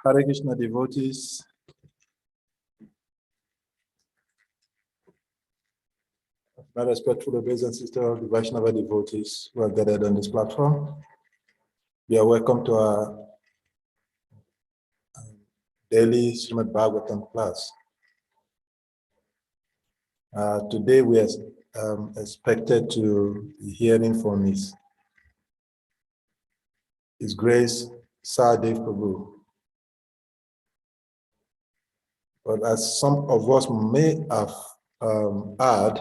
Hare Krishna devotees, my respectful brothers and sisters of the Vaishnava devotees who are gathered on this platform. You are welcome to our daily SRIMAD BHAGAVATAM class. Today we are expected to be hearing from His Grace Sahadev Prabhu. But as some of us may have heard,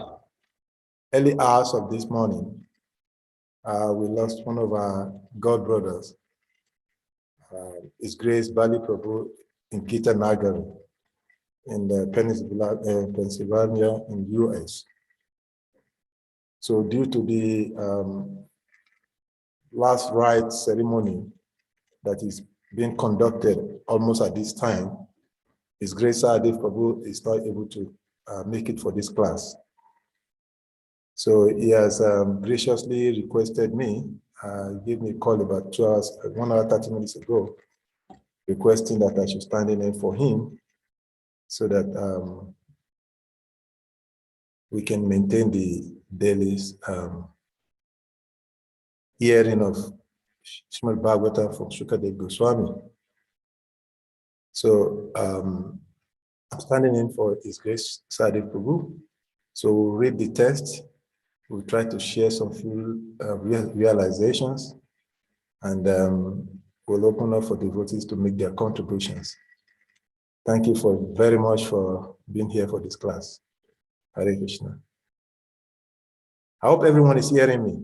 early hours of this morning, we lost one of our God brothers, His Grace Bali Prabhu in Gita Nagar in the Pennsylvania in US. So due to the last rite ceremony that is being conducted almost at this time, His Grace Sahadev Prabhu is not able to make it for this class. So he has graciously requested me, he gave me a call about 2 hours, 1 hour, 30 minutes ago, requesting that I should stand in for him so that we can maintain the daily hearing of Srimad Bhagavatam from Shukadev Goswami. So I'm standing in for His Grace Sadi Prabhu. So we'll read the text. We'll try to share some few realizations, and we'll open up for devotees to make their contributions. Thank you very much for being here for this class. Hare Krishna. I hope everyone is hearing me.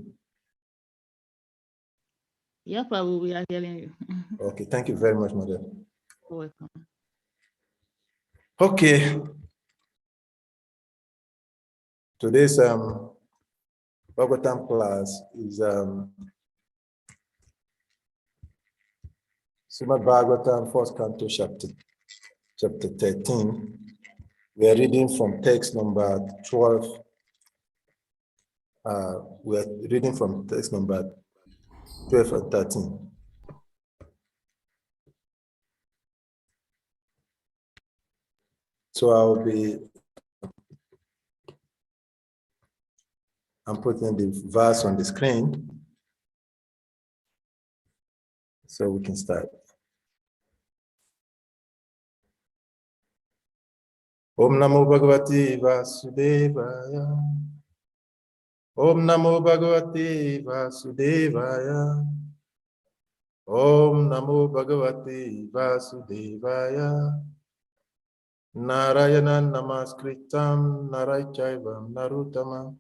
Yeah, Prabhu, we are hearing you. Okay, thank you very much, Mother. You're welcome. Okay. Today's Bhagavatam class is Srimad Bhagavatam, first canto, chapter 13. We are reading from text number 12. We are reading from text number 12 and 13. So I'm putting the verse on the screen so we can start. Om Namo Bhagavate Vasudevaya. Om Namo Bhagavate Vasudevaya. Om Namo Bhagavate Vasudevaya. Narayana Namaskritam Naraichaivam Naruttama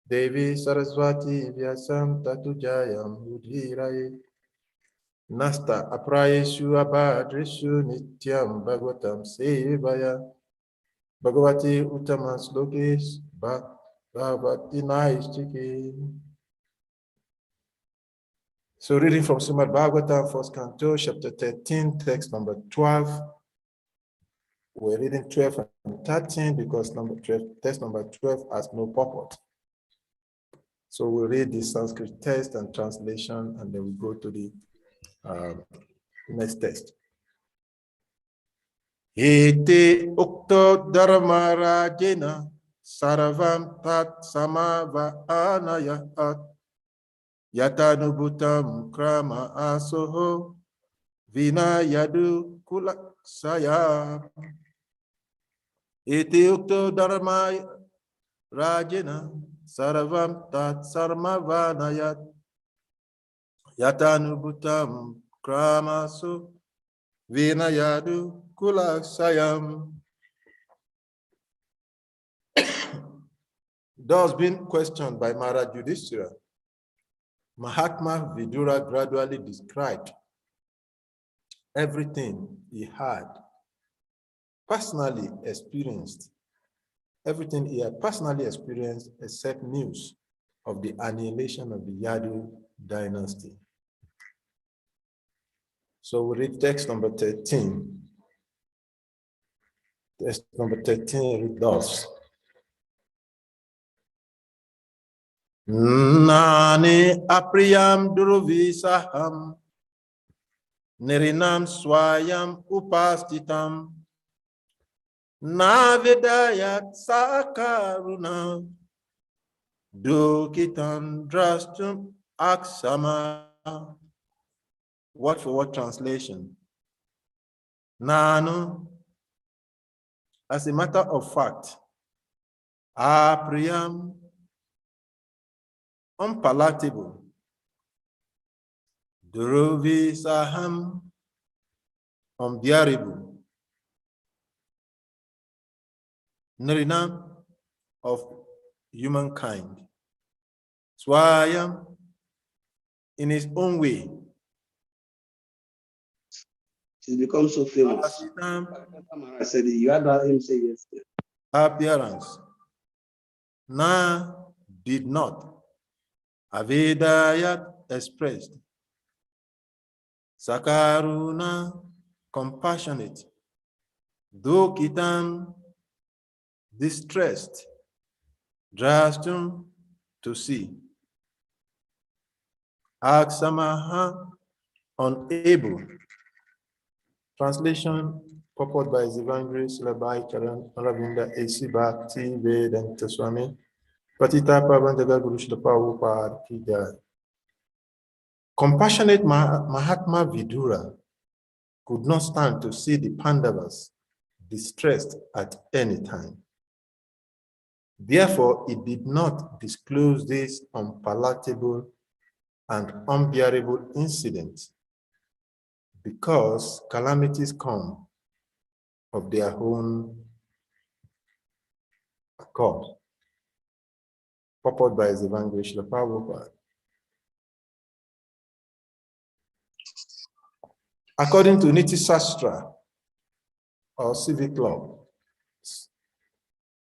Devi Saraswati Vyasam Tatujayam Udhiraye Nasta Aprayeshu Abhadreshu Nityam Bhagavatam Sevaya Bhagavati Uttamas Lokes Bhagavati Naistiki. So reading from Srimad Bhagavatam, first canto, chapter 13, text number 12. We're reading 12 and 13 because text number 12 has no purport. So we'll read the Sanskrit text and translation, and then we go to the next text. Ete ukto dharma rajena sarvam tat samava anayat yatanubutam krama asoho vina yadu kulaksaya. Ete ukto dharma rajena sarvam tat sarmavanayat yatanubutam kramaso vinayadu kulaksayam. Thus being questioned by Maharaj Yudhishthira, Mahatma Vidura gradually described everything he had personally experienced, everything he had personally experienced except news of the annihilation of the Yadu Dynasty. So we read text number 13. Text number 13 read thus. Nani apriyam duruvisaham nirinam swayam upastitam navedayat sakaruna dukitam drastum aksama. Word for word translation. Nanu, as a matter of fact, apriyam, unpalatable, duruvisaham, unbearable, nirinam, of humankind, swayam, in his own way. She's become so famous. I said, you had him say yes. Appearance. Na did not. Avedayat expressed. Sakaruna compassionate. Dukitam distressed. Drastum to see. Aksamaha unable. Translation purport by His Divine Grace, Labai Charan Ravinda A.C. Bhakti Vedanta Swami, Patita Pavan Jaga Guru Shilpa Upar Ki Jai. Compassionate Mahatma Vidura could not stand to see the Pandavas distressed at any time. Therefore, he did not disclose this unpalatable and unbearable incident, because calamities come of their own accord. Purport by His Evangelist Prabhupada. According to Niti Sastra or civic law,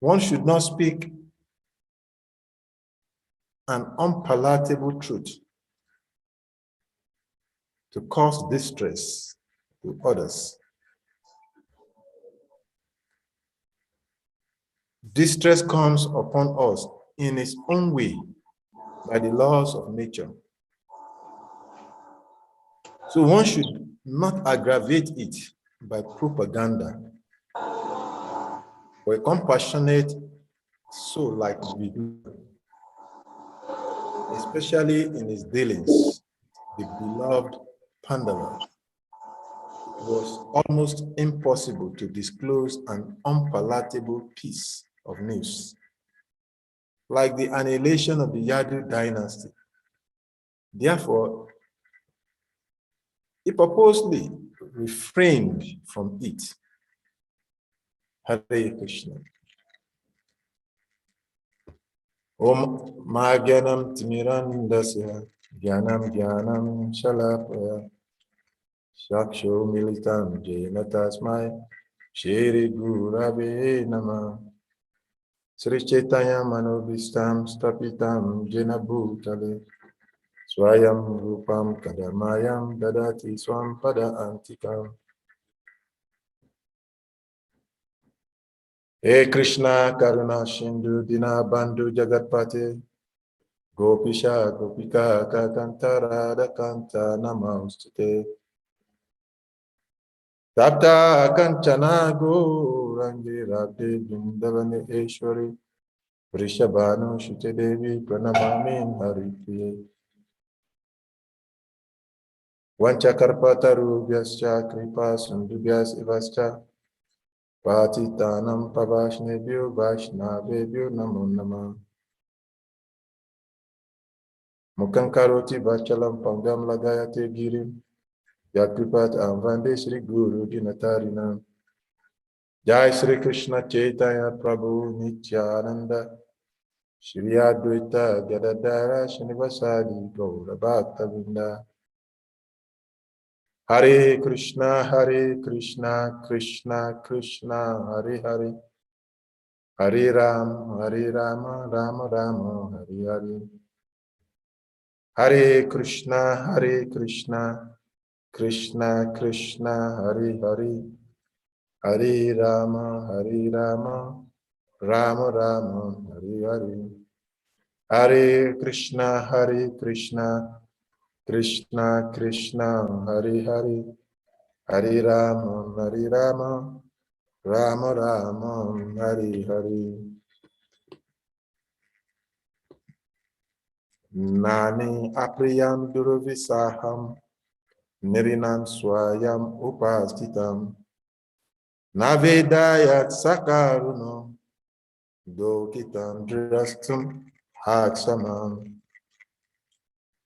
one should not speak an unpalatable truth to cause distress to others. Distress comes upon us in its own way by the laws of nature. So one should not aggravate it by propaganda. For a compassionate soul like we do, especially in his dealings, the beloved Pandava, it was almost impossible to disclose an unpalatable piece of news, like the annihilation of the Yadu Dynasty. Therefore, he purposely refrained from it. Hare Krishna. Om Magyanam Timirandasya Gyanam Gyanam Shalapaya Shaksho Militam Jena Tasmai Shri Gurave Nama Sri Chaitanya Manobhistam Stapitam Jena Bhutale Swayam Rupam Kadamayam Dadati Swam Pada Antikam. He Krishna Karuna Shindu Dina Bandhu Jagatpate Gopisha Gopika Kakantara Dakanta Namaustute Tapta Kanchana Gourangi Radhe Vindavane Eshwari Vrishabhanu Shute Devi Pranamamin Haripriye Vanchakarpataru Vyascha Kripa Sundubhyas Ivascha Patitanam Pavashnebhyo Vaishnavebhyo Namo Namah Mukankaroti Vachalam Pangam Lagayate Girim Yakripat Amvande Shri Guru Dinatarina Jai Shri Krishna Chaitanya Prabhu Nityananda Shri Advaita Gadadara Srinivasadi Gaura Bhakta Vrinda Hare Krishna Krishna Krishna Hare Hare Hare Rama Rama Rama Hare Hare Hare Krishna Krishna Krishna Hare Hare Hare Rama Rama Rama Hare Hare Hare Krishna Krishna Krishna Hare Hare Hare Rama Rama Rama Hare Hare Nani apriyam duruvisaham Nirinam swayam upastitam Navedayat sakaruno Dokitam drastum hatsamam.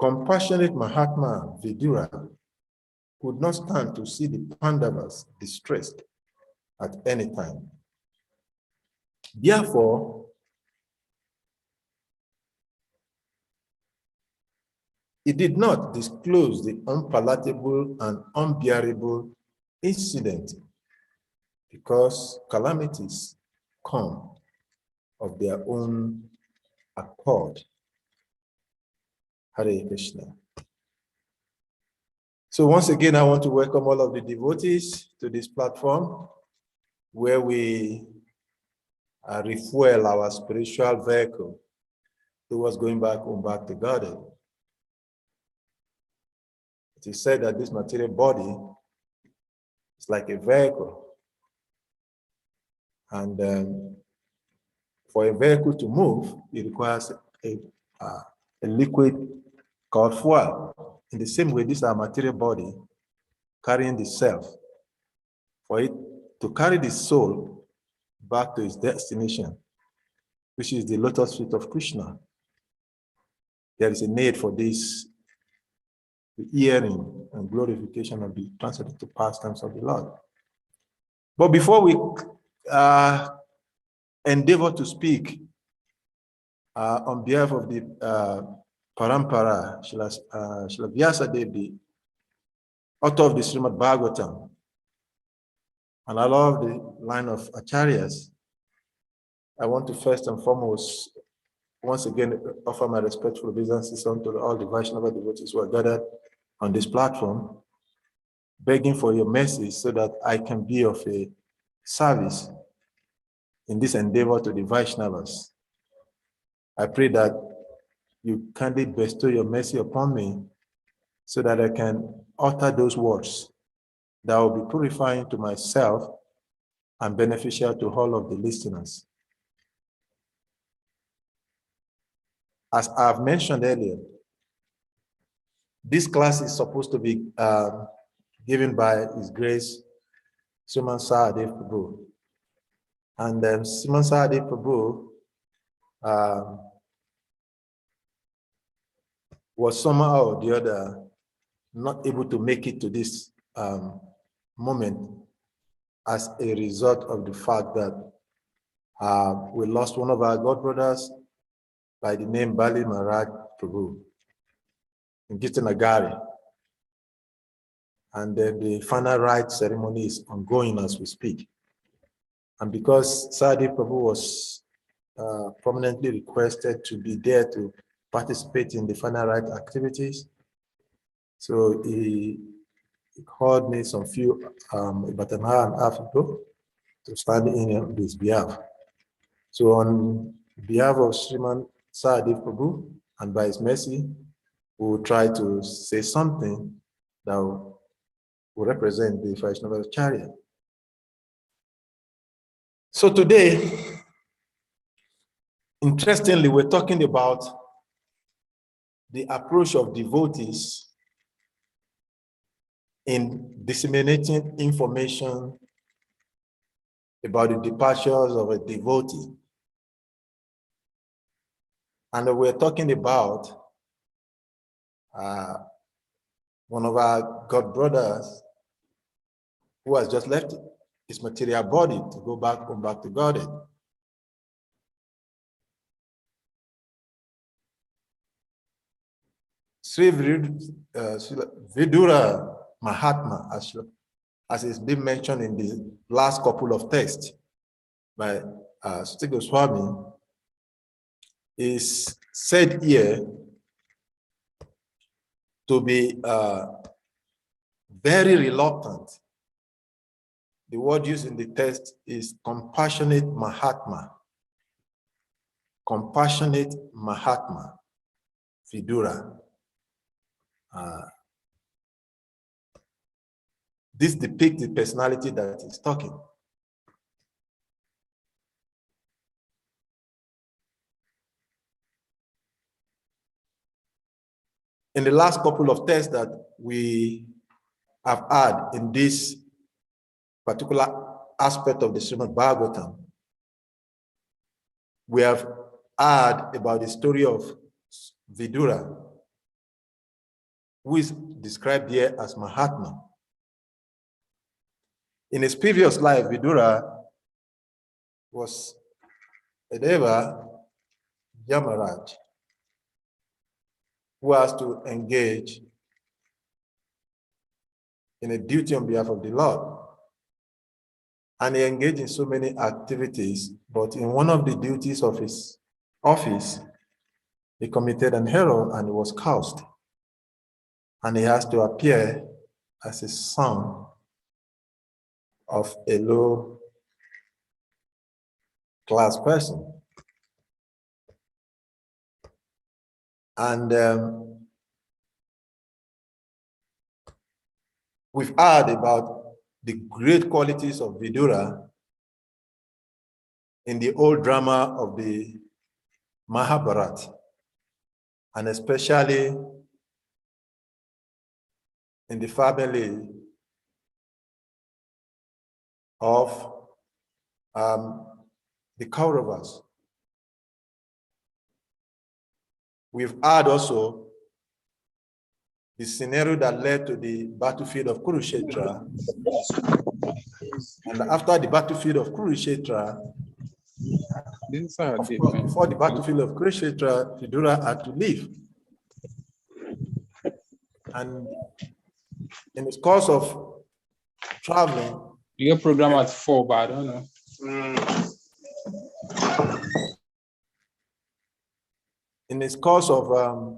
Compassionate Mahatma Vidura could not stand to see the Pandavas distressed at any time. Therefore, he did not disclose the unpalatable and unbearable incident, because calamities come of their own accord. Hare Krishna. So once again, I want to welcome all of the devotees to this platform where we refuel our spiritual vehicle towards going back home, back to Godhead. It is said that this material body is like a vehicle. And for a vehicle to move, it requires a liquid called fuel. in the same way, this is our material body carrying the self, for it to carry the soul back to its destination, which is the lotus feet of Krishna. There is a need for this, the hearing and glorification of the transcendental pastimes of the Lord. But before we endeavor to speak on behalf of the Parampara, Srila Vyasadeva, the author of the SRIMAD BHAGAVATAM, and I love the line of Acharyas, I want to first and foremost, once again, offer my respectful obeisances unto all the Vaishnava devotees who are gathered on this platform, begging for your mercy so that I can be of a service in this endeavor to the Vaishnavas. I pray that you kindly bestow your mercy upon me so that I can utter those words that will be purifying to myself and beneficial to all of the listeners. As I've mentioned earlier, this class is supposed to be given by His Grace Sriman Sahadev Prabhu. And Sriman Sahadev Prabhu was somehow or the other not able to make it to this moment as a result of the fact that we lost one of our god brothers by the name Bali Maharaj Prabhu in Gitanagari. And then the final rite ceremony is ongoing as we speak. And because Sahadev Prabhu was prominently requested to be there to participate in the final rite activities, so he called me about an hour and a half ago to stand in on his behalf. So on behalf of Sriman Sahadev Prabhu, and by his mercy, we will try to say something that will represent the Vaishnava Acharya. So today, interestingly, we're talking about the approach of devotees in disseminating information about the departures of a devotee. And we're talking about one of our god brothers who has just left his material body to go back to Godhead. Sri Vidura Mahatma, as it's been mentioned in the last couple of texts by Sri Goswami, is said here to be very reluctant. The word used in the text is compassionate Mahatma. Compassionate Mahatma, Vidura. This depicts the personality that is talking. In the last couple of texts that we have had in this particular aspect of the Srimad Bhagavatam, we have heard about the story of Vidura, who is described here as Mahatma. In his previous life, Vidura was a Deva Yamaraj who has to engage in a duty on behalf of the Lord. And he engaged in so many activities, but in one of the duties of his office, he committed an error and he was cursed. And he has to appear as a son of a low-class person. And we've heard about the great qualities of Vidura in the old drama of the Mahabharata, and especially in the family of the Kauravas. We've had also the scenario that led to the battlefield of Kurukshetra. And after the battlefield of Kurukshetra, before the battlefield of Kurukshetra, Vidura had to leave. And in the course of traveling, you get program at 4, but I don't know. In its course of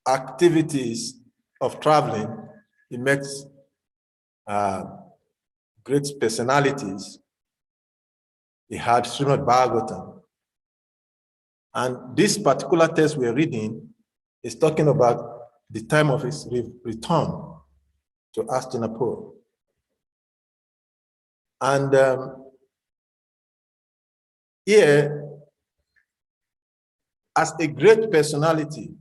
activities of traveling, he met great personalities. He had SRIMAD BHAGAVATAM. And this particular text we're reading is talking about the time of his return to Hastinapur. And here, as a great personality,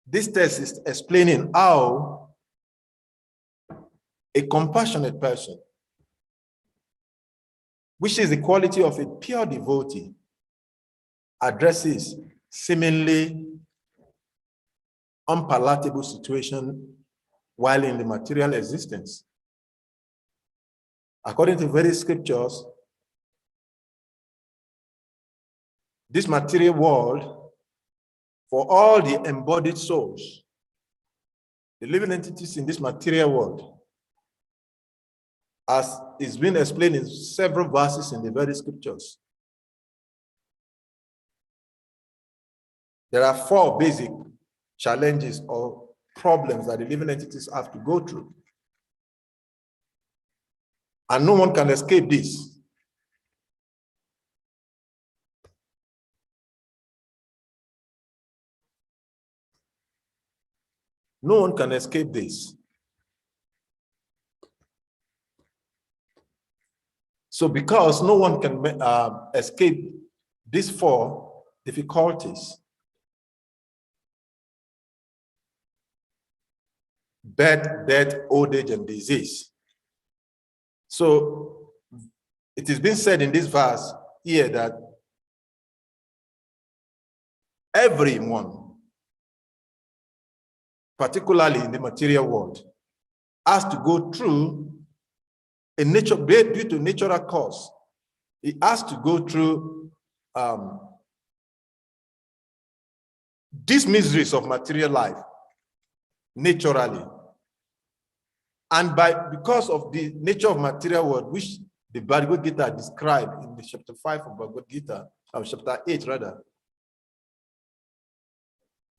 this text is explaining how a compassionate person, which is the quality of a pure devotee, addresses seemingly unpalatable situation while in the material existence. According to various scriptures, this material world, for all the embodied souls, the living entities in this material world, as is being explained in several verses in the various scriptures, there are 4 basic challenges or problems that the living entities have to go through. And no one can escape this. No one can escape this. So because no one can escape these 4 difficulties, birth, death, old age, and disease. So it is being said in this verse here that everyone, particularly in the material world, has to go through a due to natural cause. It has to go through these miseries of material life naturally. And because of the nature of material world, which the Bhagavad Gita described in the chapter 5 of Bhagavad Gita, or chapter 8 rather,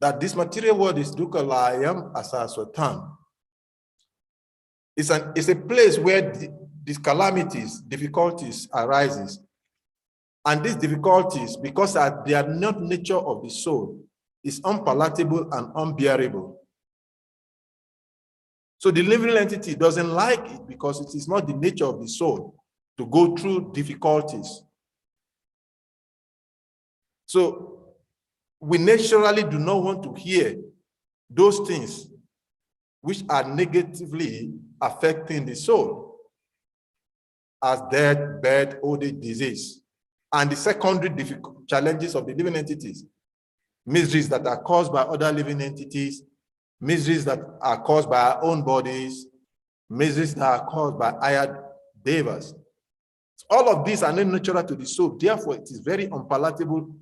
that this material world is dukkhalayam asaswatam. It's a place where these calamities, difficulties arises. And these difficulties, because they are not nature of the soul, is unpalatable and unbearable. So the living entity doesn't like it because it is not the nature of the soul to go through difficulties. So we naturally do not want to hear those things which are negatively affecting the soul, as death, birth, old age, disease, and the secondary challenges of the living entities, miseries that are caused by other living entities, miseries that are caused by our own bodies, miseries that are caused by higher devas. All of these are not natural to the soul. Therefore, it is very unpalatable,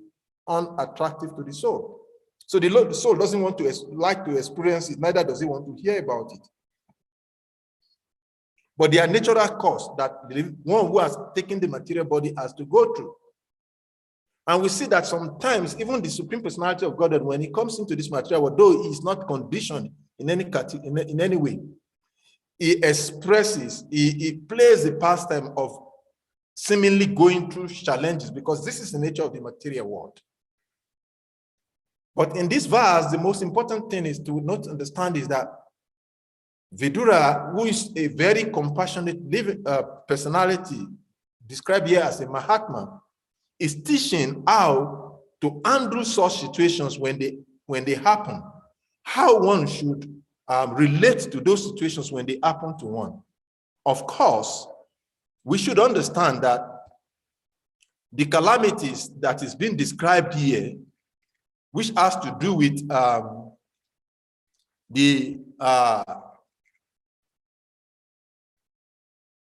unattractive to the soul. So the soul doesn't want to like to experience it, neither does it want to hear about it. But they are natural cause that the one who has taken the material body has to go through. And we see that sometimes even the Supreme Personality of Godhead, when he comes into this material world, though he is not conditioned in any way, he expresses, he plays the pastime of seemingly going through challenges, because this is the nature of the material world. But in this verse, the most important thing is to not understand is that Vidura, who is a very compassionate personality, described here as a Mahatma, is teaching how to handle such situations when they when they happen, how one should relate to those situations when they happen to one. Of course, we should understand that the calamities that is being described here, which has to do with the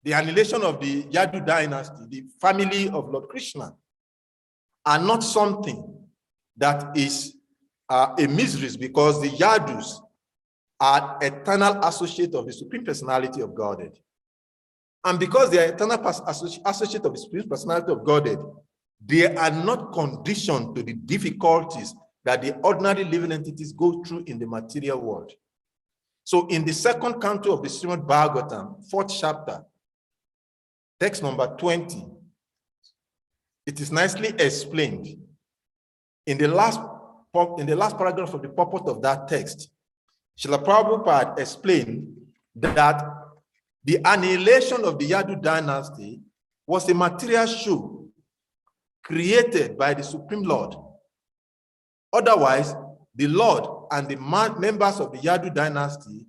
annihilation of the Yadu dynasty, the family of Lord Krishna, are not something that is a misery, because the Yadus are eternal associates of the Supreme Personality of Godhead. And because they are eternal associates of the Supreme Personality of Godhead, they are not conditioned to the difficulties that the ordinary living entities go through in the material world. So in the second canto of the SRIMAD BHAGAVATAM, 4th chapter, text number 20, it is nicely explained in the last paragraph of the purport of that text. Srila Prabhupada explained that the annihilation of the Yadu dynasty was a material show created by the Supreme Lord. Otherwise, the Lord and the members of the Yadu dynasty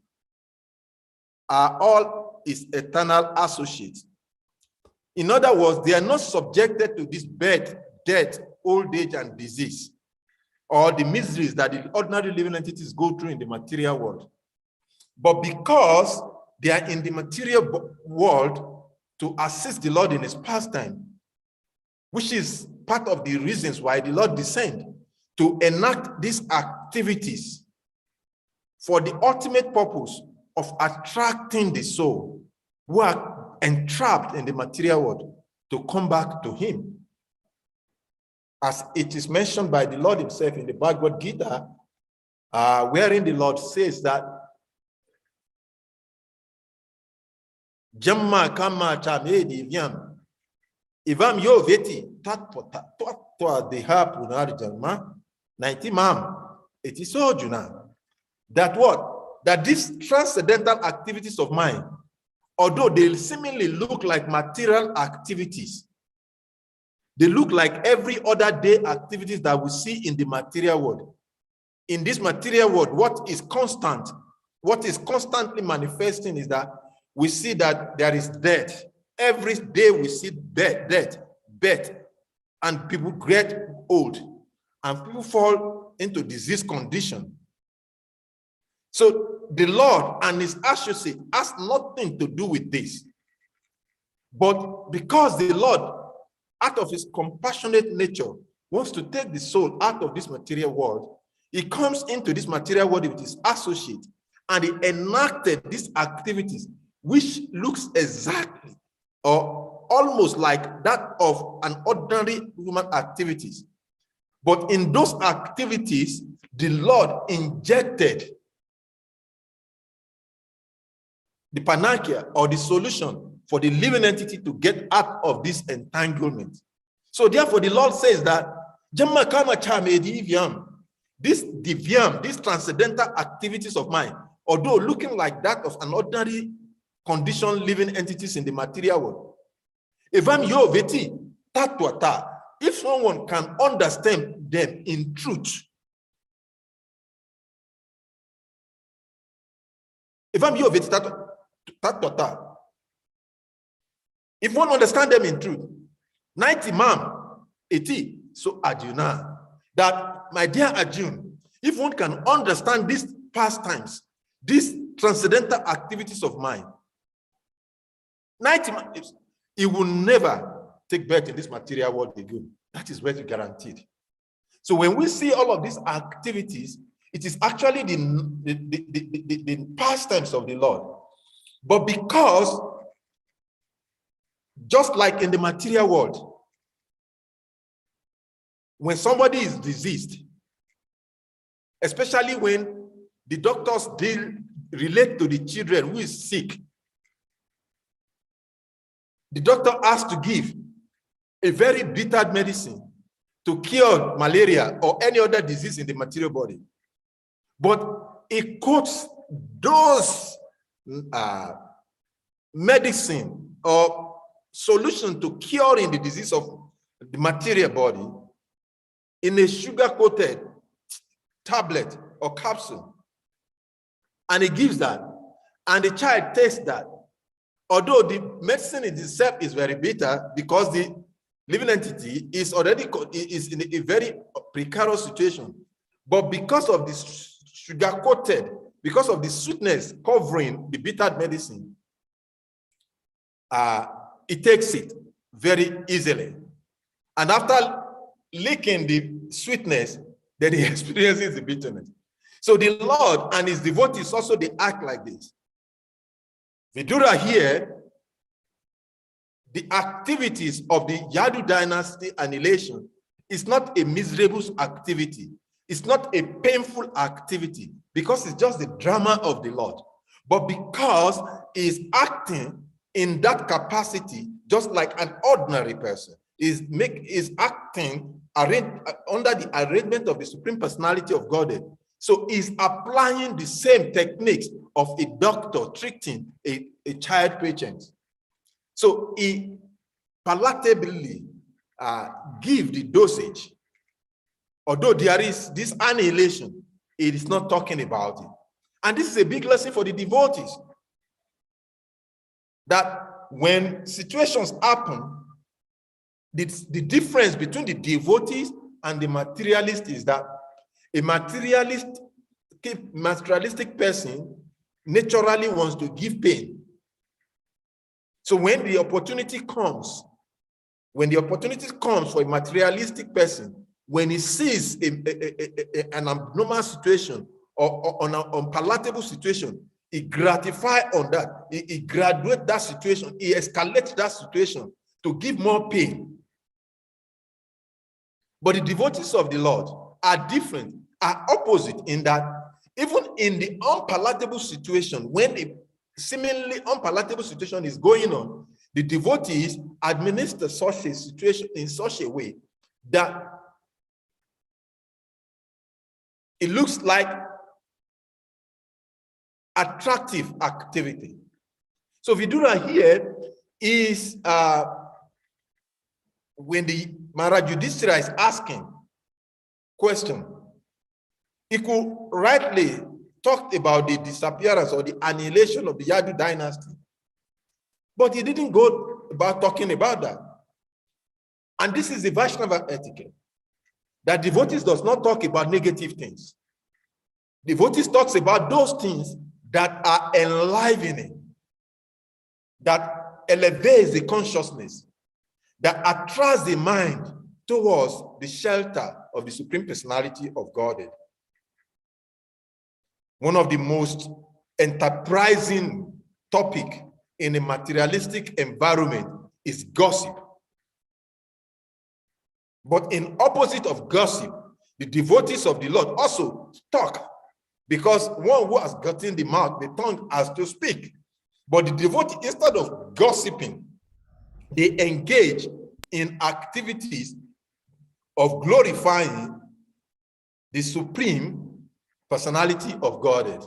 are all his eternal associates. In other words, they are not subjected to this birth, death, old age, and disease, or the miseries that the ordinary living entities go through in the material world. But because they are in the material world to assist the Lord in his pastime, which is part of the reasons why the Lord descended to enact these activities for the ultimate purpose of attracting the soul who are entrapped in the material world to come back to him. As it is mentioned by the Lord himself in the Bhagavad Gita, wherein the Lord says that Jamma kama chamedi vyam ivam yo veti tatpota tatwa deha punar janma 90 mam. It is so, Juna, that what? That these transcendental activities of mine, although they seemingly look like material activities, they look like every other day activities that we see in the material world. In this material world, what is constant, what is constantly manifesting is that we see that there is death. Every day we see death, and people get old, and people fall into disease condition. So the Lord and his associate has nothing to do with this. But because the Lord, out of his compassionate nature, wants to take the soul out of this material world, he comes into this material world with his associate, and he enacted these activities, which looks exactly or almost like that of an ordinary human activities. But in those activities, the Lord injected the panacea or the solution for the living entity to get out of this entanglement. So therefore, the Lord says that this divyam, these transcendental activities of mine, although looking like that of an ordinary conditioned living entities in the material world, if someone can understand them in truth, if one understand them in truth, 90 mam, 80. So Arjuna, that my dear Arjun, if one can understand these pastimes, these transcendental activities of mine, 90 mam, he will never take birth in this material world again. That is very guaranteed. So when we see all of these activities, it is actually the pastimes of the Lord. But because, just like in the material world, when somebody is diseased, especially when the doctors relate to the children who is sick, the doctor has to give a very bitter medicine to cure malaria or any other disease in the material body. But it quotes those medicine or solution to curing the disease of the material body in a sugar-coated tablet or capsule, and he gives that, and the child tastes that. Although the medicine in itself is very bitter because the living entity is already is in a very precarious situation, but because of this sugar-coated, because of the sweetness covering the bitter medicine, it takes it very easily. And after licking the sweetness, then he experiences the bitterness. So the Lord and his devotees also, they act like this. Vidura here, the activities of the Yadu dynasty annihilation is not a miserable activity. It's not a painful activity because it's just the drama of the Lord. But because he's acting in that capacity, just like an ordinary person, is acting under the arrangement of the Supreme Personality of Godhead. So he's applying the same techniques of a doctor treating a child patient. So he palatably give the dosage. Although there is this annihilation, it is not talking about it. And this is a big lesson for the devotees. That when situations happen, the difference between the devotees and the materialist is that a materialistic person naturally wants to give pain. So when the opportunity comes for a materialistic person, when he sees an abnormal situation or an unpalatable situation, he gratifies on that. He graduates that situation. He escalates that situation to give more pain. But the devotees of the Lord are different, are opposite in that even in the unpalatable situation, when a seemingly unpalatable situation is going on, the devotees administer such a situation in such a way that it looks like attractive activity. So Vidura here is when the Maharaj Yudhishthira is asking question, he could rightly talk about the disappearance or the annihilation of the Yadu dynasty, but he didn't go about talking about that. And this is the Vaishnava etiquette, that devotees does not talk about negative things. Devotees talks about those things that are enlivening, that elevates the consciousness, that attracts the mind towards the shelter of the Supreme Personality of Godhead. One of the most enterprising topic in a materialistic environment is gossip. But in opposite of gossip, the devotees of the Lord also talk, because one who has gotten the mouth, the tongue has to speak. But the devotee, instead of gossiping, they engage in activities of glorifying the Supreme Personality of Godhead.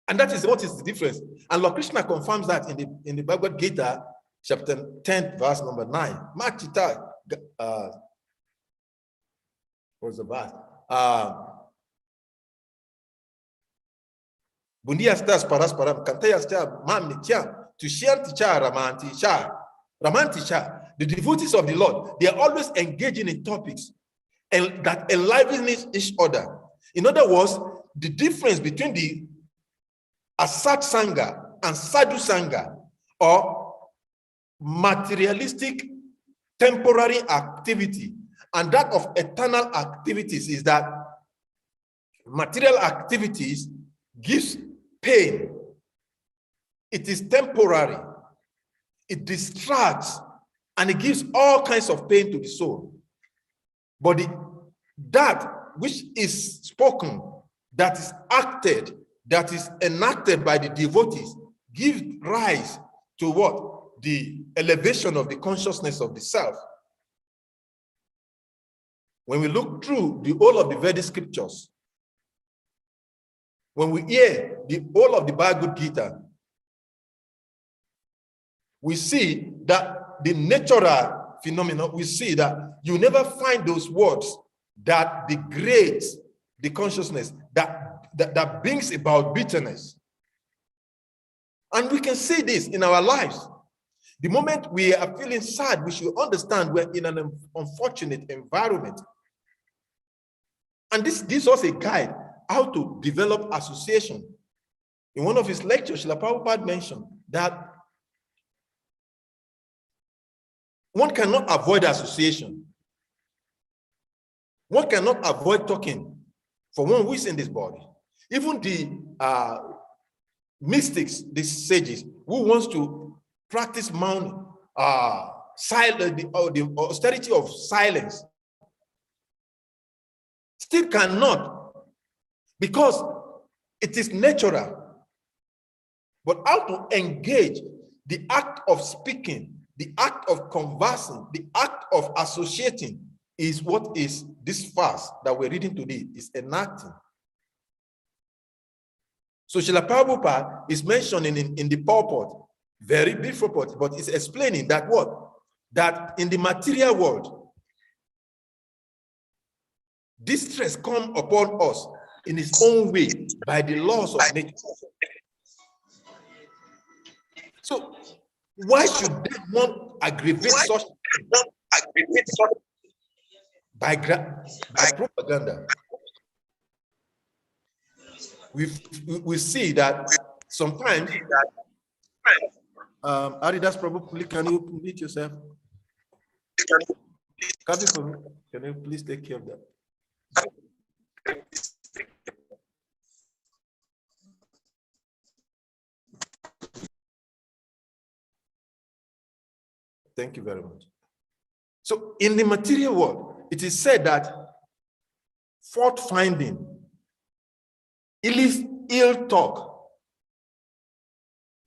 And that is what is the difference. And Lord Krishna confirms that in the Bhagavad Gita, chapter 10, verse number 9. Machita, what's the verse? Bundia stas parasparam, kantaya sta mamni cha, to shanti cha ramanti cha, ramanti cha. The devotees of the Lord, they are always engaging in topics and that enliven each other. In other words, the difference between the Asat Sangha and Sadhu Sangha, or materialistic temporary activity, and that of eternal activities, is that material activities gives pain. It is temporary. It distracts, and it gives all kinds of pain to the soul. But that which is spoken, that is acted, that is enacted by the devotees, gives rise to what? The elevation of the consciousness of the self. When we look through the whole of the Vedic scriptures, when we hear the whole of the Bhagavad Gita, we see that the natural phenomena, we see that you never find those words that degrade the consciousness, that brings about bitterness. And we can see this in our lives. The moment we are feeling sad, we should understand we're in an unfortunate environment. And this gives us a guide how to develop association. In one of his lectures, Srila Prabhupada mentioned that one cannot avoid association. One cannot avoid talking for one who is in this body. Even the mystics, the sages, who wants to practice the austerity of silence, still cannot, because it is natural. But how to engage the act of speaking, the act of conversing, the act of associating is what is this fast that we're reading today is enacting. So Srila Prabhupada is mentioning in the purport, very brief purport, but it's explaining that what? That in the material world, distress comes upon us in its own way by the laws of nature. So why should they not aggravate such by propaganda? We see that sometimes, Adidas, probably, can you mute yourself? Can you please take care of that? Thank you very much. So in the material world, it is said that fault finding, ill talk,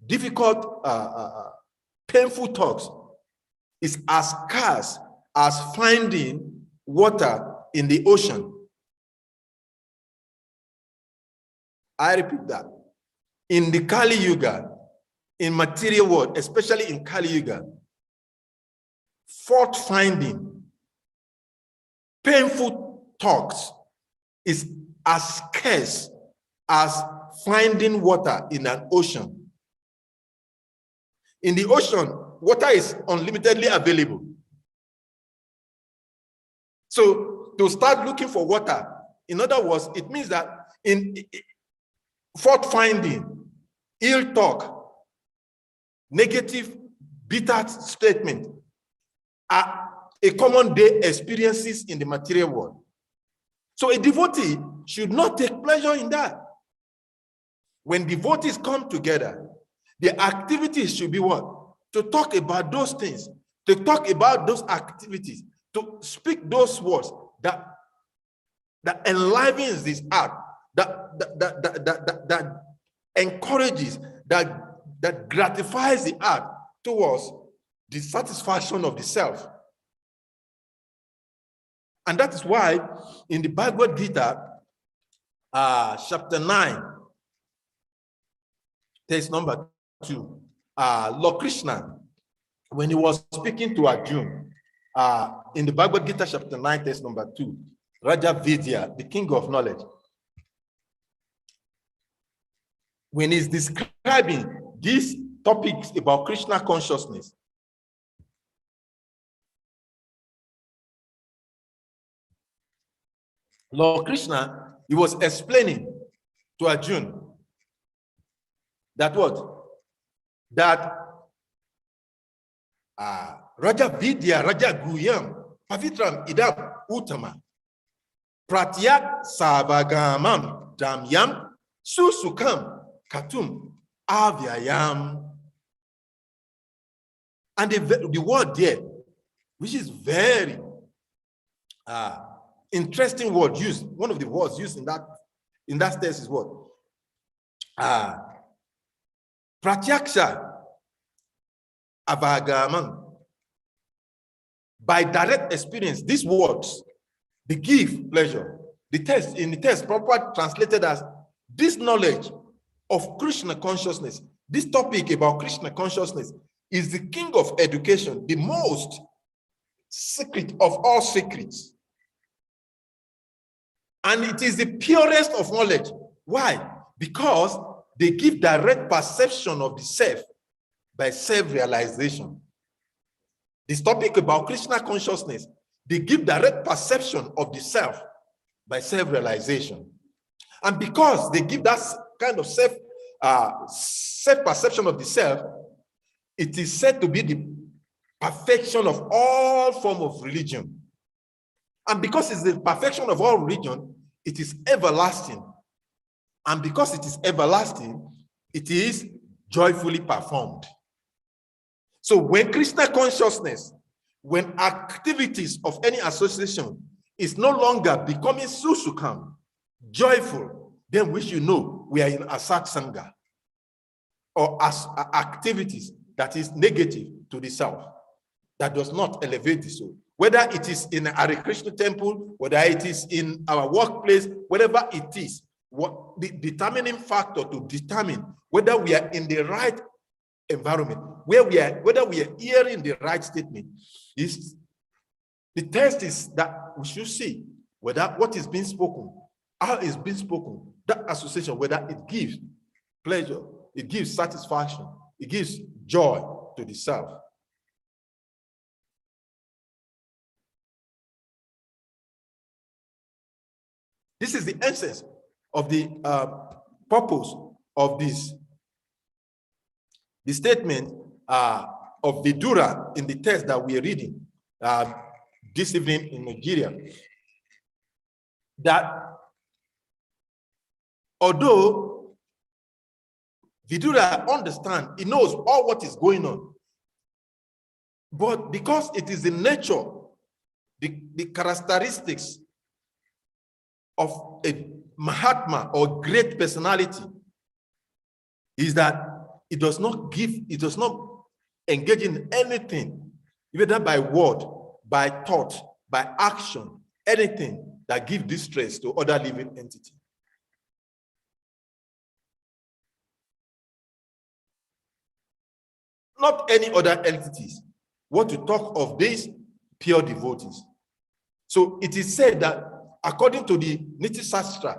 difficult, painful talks is as scarce as finding water in the ocean. I repeat that. In the Kali Yuga, in material world, especially in Kali Yuga, fault finding, painful talks is as scarce as finding water in an ocean. In the ocean, water is unlimitedly available. So to start looking for water, in other words, it means that in fault finding, ill talk, negative, bitter statement are a common day experiences in the material world. So a devotee should not take pleasure in that. When devotees come together, their activities should be what? To talk about those things, to talk about those activities, to speak those words that enlivens this art, that encourages, that gratifies the art towards the satisfaction of the self. And that is why in the Bhagavad Gita, chapter 9, text number 2, Lord Krishna, when he was speaking to Arjuna, in the Bhagavad Gita, chapter 9, text number 2, Raja Vidya, the king of knowledge, when he's describing these topics about Krishna consciousness, Lord Krishna, he was explaining to Arjuna that what? That Raja Vidya, Raja Guyam, Pavitram Idam Uttama, Pratyak Savagamam Damyam Susukam Katum Avyayam. And the word there, which is very interesting word used, one of the words used in that text is what? Pratyaksha Avagamam. By direct experience, these words, they give pleasure. The text, in the text, properly translated as this knowledge of Krishna consciousness, this topic about Krishna consciousness is the king of education, the most secret of all secrets. And it is the purest of knowledge. Why? Because they give direct perception of the self by self-realization. This topic about Krishna consciousness, they give direct perception of the self by self-realization. And because they give that kind of self-perception of the self, it is said to be the perfection of all form of religion. And because it's the perfection of all religion, it is everlasting. And because it is everlasting, it is joyfully performed. So when Krishna consciousness, when activities of any association is no longer becoming susukam, joyful, then we should know we are in asat sangha, or as activities that is negative to the self, that does not elevate the soul. Whether it is in a Hare Krishna temple, whether it is in our workplace, whatever it is, what the determining factor to determine whether we are in the right environment, whether we are hearing the right statement, is the test is that we should see whether what is being spoken, how it's being spoken, that association, whether it gives pleasure, it gives satisfaction, it gives joy to the self. This is the essence of the purpose of this. The statement of Vidura in the text that we are reading this evening in Nigeria, that although Vidura understands, he knows all what is going on, but because it is the nature, the characteristics of a Mahatma or great personality is that it does not engage in anything, whether by word, by thought, by action, anything that gives distress to other living entities. Not any other entities. What to talk of these pure devotees. So it is said that according to the Niti Sastra,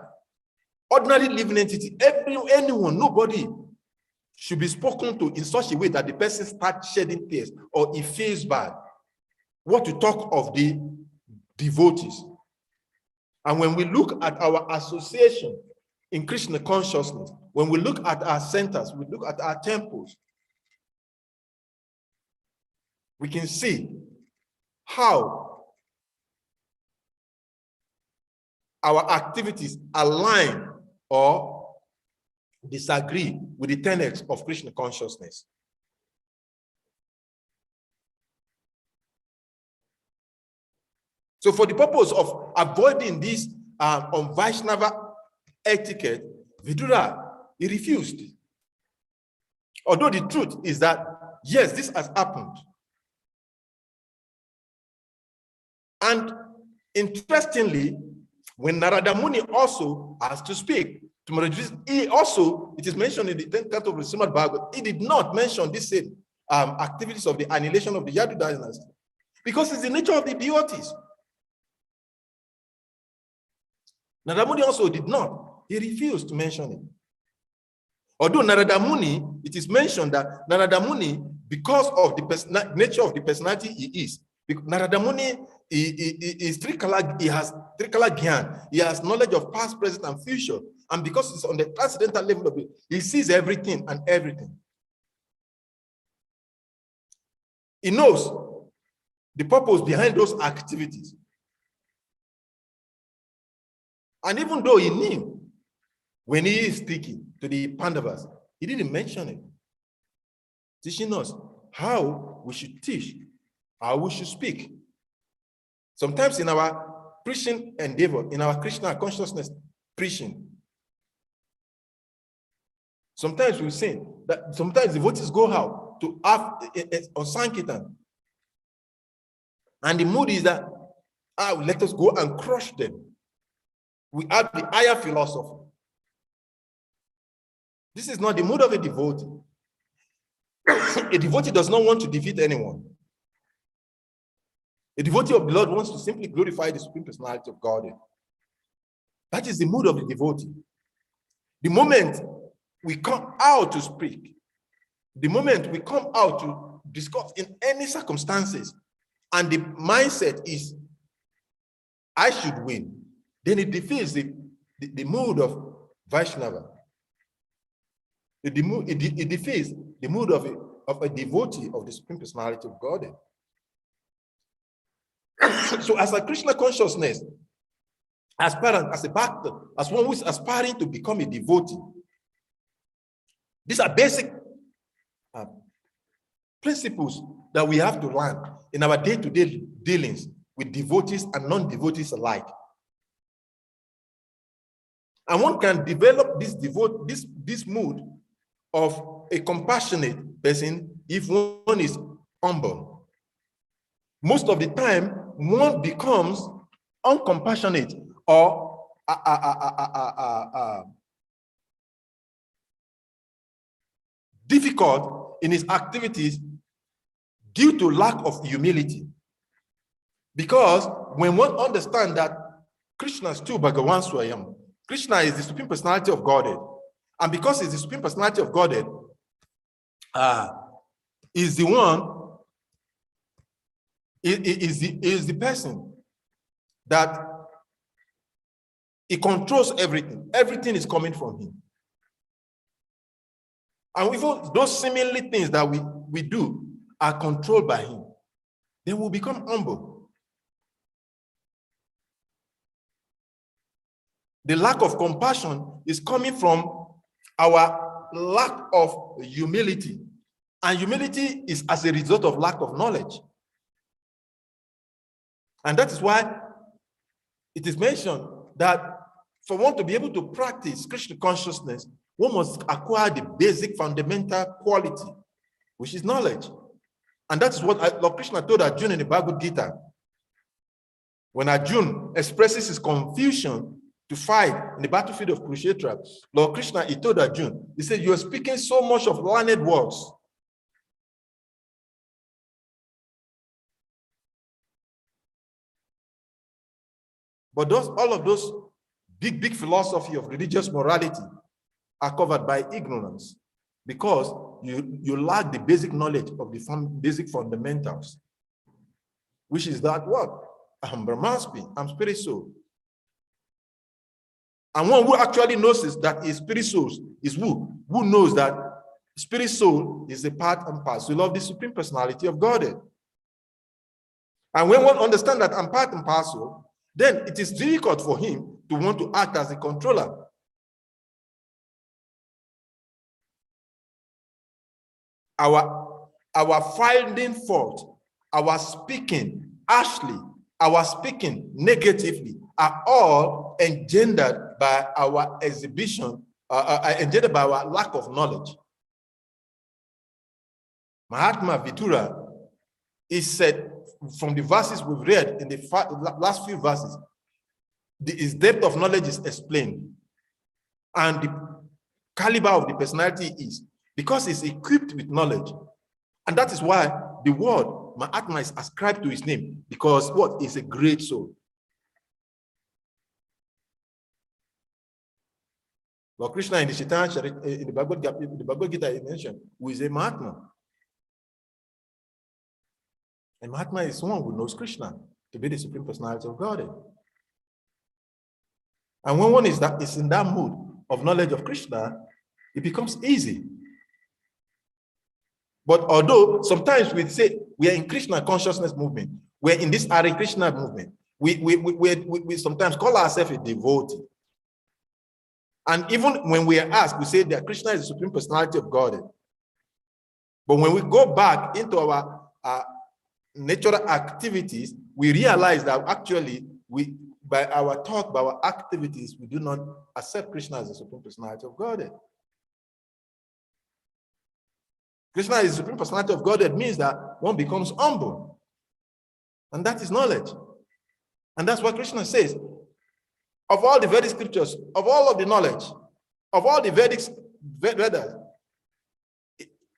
ordinary living entity, anyone, nobody should be spoken to in such a way that the person starts shedding tears or he feels bad. What to talk of the devotees. And when we look at our association in Krishna consciousness, when we look at our centers, we look at our temples, we can see how our activities align or disagree with the tenets of Krishna consciousness. So for the purpose of avoiding this on Vaishnava etiquette, Vidura, he refused. Although the truth is that, yes, this has happened. And interestingly, when Narada Muni also has to speak to Maharaj, he also, it is mentioned in the 10th canto of the SRIMAD Bhagavatam, he did not mention this same activities of the annihilation of the Yadu dynasty, because it's the nature of the devotees. Narada Muni also did not. He refused to mention it. Although Narada Muni, it is mentioned that Narada Muni, because of the nature of the personality he is, Narada Muni is Trikala, he has Trikala Gyan, he has knowledge of past, present, and future. And because it's on the transcendental level of it, he sees everything and everything. He knows the purpose behind those activities. And even though he knew when he is speaking to the Pandavas, he didn't mention it, teaching us how we should teach, how we should speak. Sometimes in our preaching endeavor, in our Krishna consciousness preaching, sometimes we say that sometimes devotees go out to have on Sankirtan, and the mood is that let us go and crush them. We have the higher philosophy. This is not the mood of a devotee. A devotee does not want to defeat anyone. A devotee of the Lord wants to simply glorify the Supreme Personality of God. That is the mood of the devotee. The moment we come out to speak, the moment we come out to discuss in any circumstances, and the mindset is, I should win, then it defeats the mood of Vaishnava. It defeats the mood of a devotee of the Supreme Personality of God. So as a Krishna consciousness, aspirant, as a bhakta, as one who is aspiring to become a devotee, these are basic principles that we have to learn in our day-to-day dealings with devotees and non-devotees alike. And one can develop this mood of a compassionate person if one is humble. Most of the time, one becomes uncompassionate or difficult in his activities due to lack of humility. Because when one understands that Krishna is still Bhagavan Swayam, Krishna is the Supreme Personality of Godhead, and because he's the Supreme Personality of Godhead, is the one, is the person that he controls everything. Everything is coming from him. And even those seemingly things that we do are controlled by him. Then we'll become humble. The lack of compassion is coming from our lack of humility. And humility is as a result of lack of knowledge. And that is why it is mentioned that for one to be able to practice Krishna consciousness, one must acquire the basic fundamental quality, which is knowledge. And that is what Lord Krishna told Arjuna in the Bhagavad Gita. When Arjuna expresses his confusion to fight in the battlefield of Kurukshetra, Lord Krishna, he told Arjuna, he said, you are speaking so much of learned words. But all of those big philosophy of religious morality are covered by ignorance, because you lack the basic knowledge of the basic fundamentals, which is that what? I'm Brahmasmi, I'm spirit soul. And one who actually knows is that his spirit soul is who knows that spirit soul is a part and parcel of the Supreme Personality of Godhead. And when one understands that I'm part and parcel, then it is difficult for him to want to act as a controller. Our finding fault, our speaking harshly, our speaking negatively are all engendered by our exhibition, engendered by our lack of knowledge. Mahatma Vidura is said from the verses we've read in the last few verses, his depth of knowledge is explained, and the caliber of the personality is because he's equipped with knowledge. And that is why the word Mahatma is ascribed to his name, because what is a great soul. Lord Krishna in the Bhagavad Gita, he mentioned who is a Mahatma. And Mahatma is someone who knows Krishna to be the Supreme Personality of Godhead. And when one is in that mood of knowledge of Krishna, it becomes easy. But although sometimes we say we are in Krishna consciousness movement, we're in this Hare Krishna movement, we sometimes call ourselves a devotee. And even when we are asked, we say that Krishna is the Supreme Personality of Godhead. But when we go back into our natural activities, we realize that actually by our thought, by our activities, we do not accept Krishna as the Supreme Personality of Godhead. Krishna is the Supreme Personality of Godhead means that one becomes humble. And that is knowledge. And that's what Krishna says. Of all the Vedic scriptures, of all of the knowledge, of all the Vedas,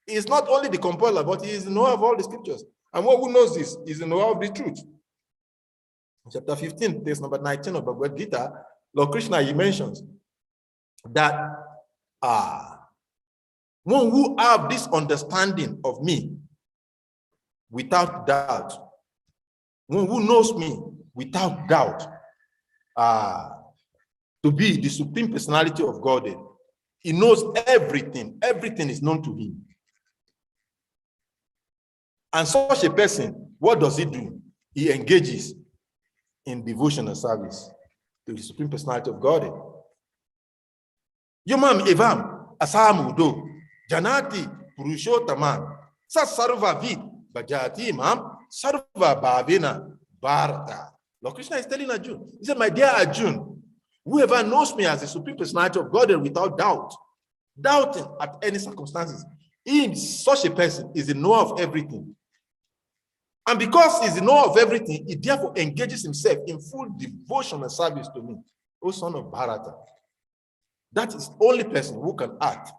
he is not only the compiler, but he is the knower of all the scriptures. And one who knows this is the knower of the truth. chapter 15, text number 19 of Bhagavad Gita, Lord Krishna, he mentions that one who have this understanding of me without doubt, one who knows me without doubt, to be the supreme personality of God, he knows everything. Everything is known to him. And such a person, what does he do? He engages in devotional service to the supreme personality of God. Yomam evam asamudo janati purushotaman sasarva vid bajati imam sarva bhavena bharata. Lord Krishna is telling Arjuna, he said, my dear Arjuna, whoever knows me as the supreme personality of God without doubt, doubting at any circumstances, in such a person is the knower of everything. And because he's the knower of everything, he therefore engages himself in full devotion and service to me, O son of Bharata. That is the only person who can act.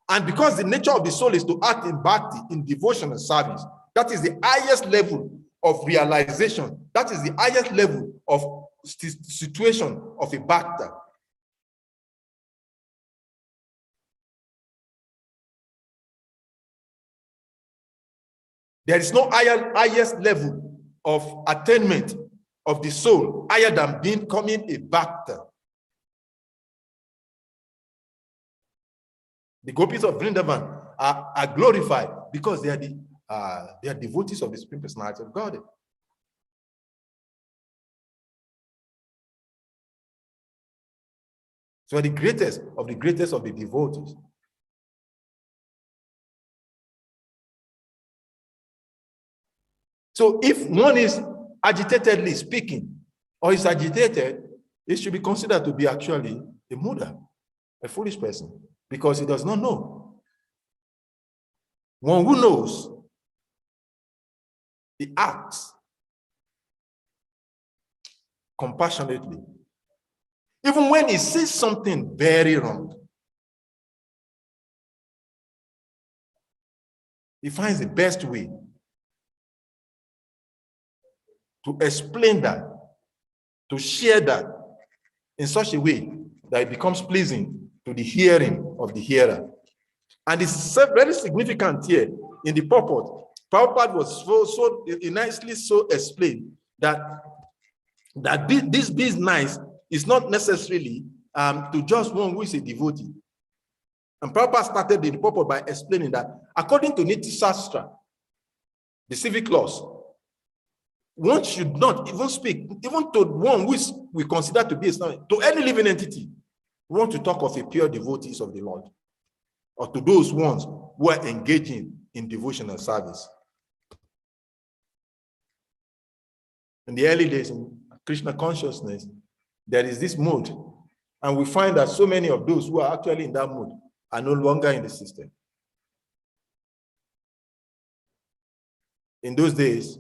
And because the nature of the soul is to act in bhakti, in devotion and service, that is the highest level of realization. That is the highest level of situation of a bhakta. There is no highest level of attainment of the soul higher than becoming a bhakta. The gopis of Vrindavan are glorified because they are devotees of the Supreme Personality of God. So the greatest of the devotees. So if one is agitatedly speaking or is agitated, it should be considered to be actually a muda, a foolish person, because he does not know. One who knows, he acts compassionately. Even when he sees something very wrong, he finds the best way to explain that, to share that in such a way that it becomes pleasing to the hearing of the hearer. And it's very significant here in the purport. Prabhupada was so nicely so explained that this being nice is not necessarily to just one who is a devotee. And Prabhupada started the purport by explaining that according to Niti Shastra, the civic laws, one should not even speak, even to one who we consider to be Islamic, to any living entity. We want to talk of a pure devotees of the Lord, or to those ones who are engaging in devotional service. In the early days in Krishna consciousness, there is this mood, and we find that so many of those who are actually in that mood are no longer in the system. In those days,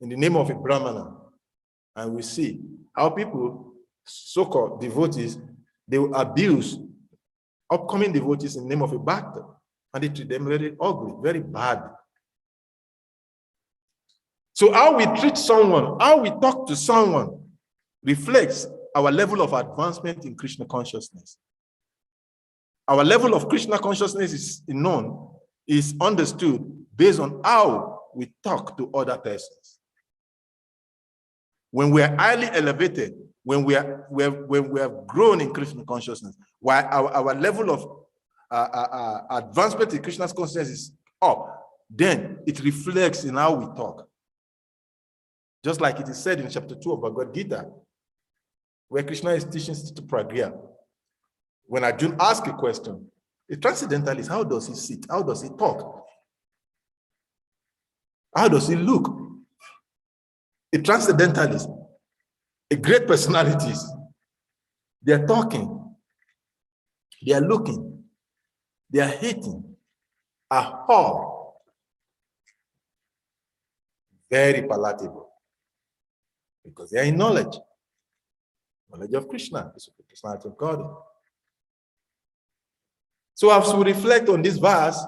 in the name of a Brahmana, and we see how people, so-called devotees, they will abuse upcoming devotees in the name of a bhakta, and they treat them very ugly, very bad. So how we treat someone, how we talk to someone, reflects our level of advancement in Krishna consciousness. Our level of Krishna consciousness is understood based on how we talk to other persons. When we are highly elevated, when we have grown in Krishna consciousness, while our level of advancement in Krishna's consciousness is up, then it reflects in how we talk. Just like it is said in chapter 2 of Bhagavad Gita, where Krishna is teaching Sthita Pragya. When Arjuna asks a question, a transcendentalist, how does he sit? How does he talk? How does he look? A transcendentalist, a great personalities, they are talking, they are looking, they are hating, are all very palatable because they are in knowledge of Krishna, the supreme personality of God. So as we reflect on this verse,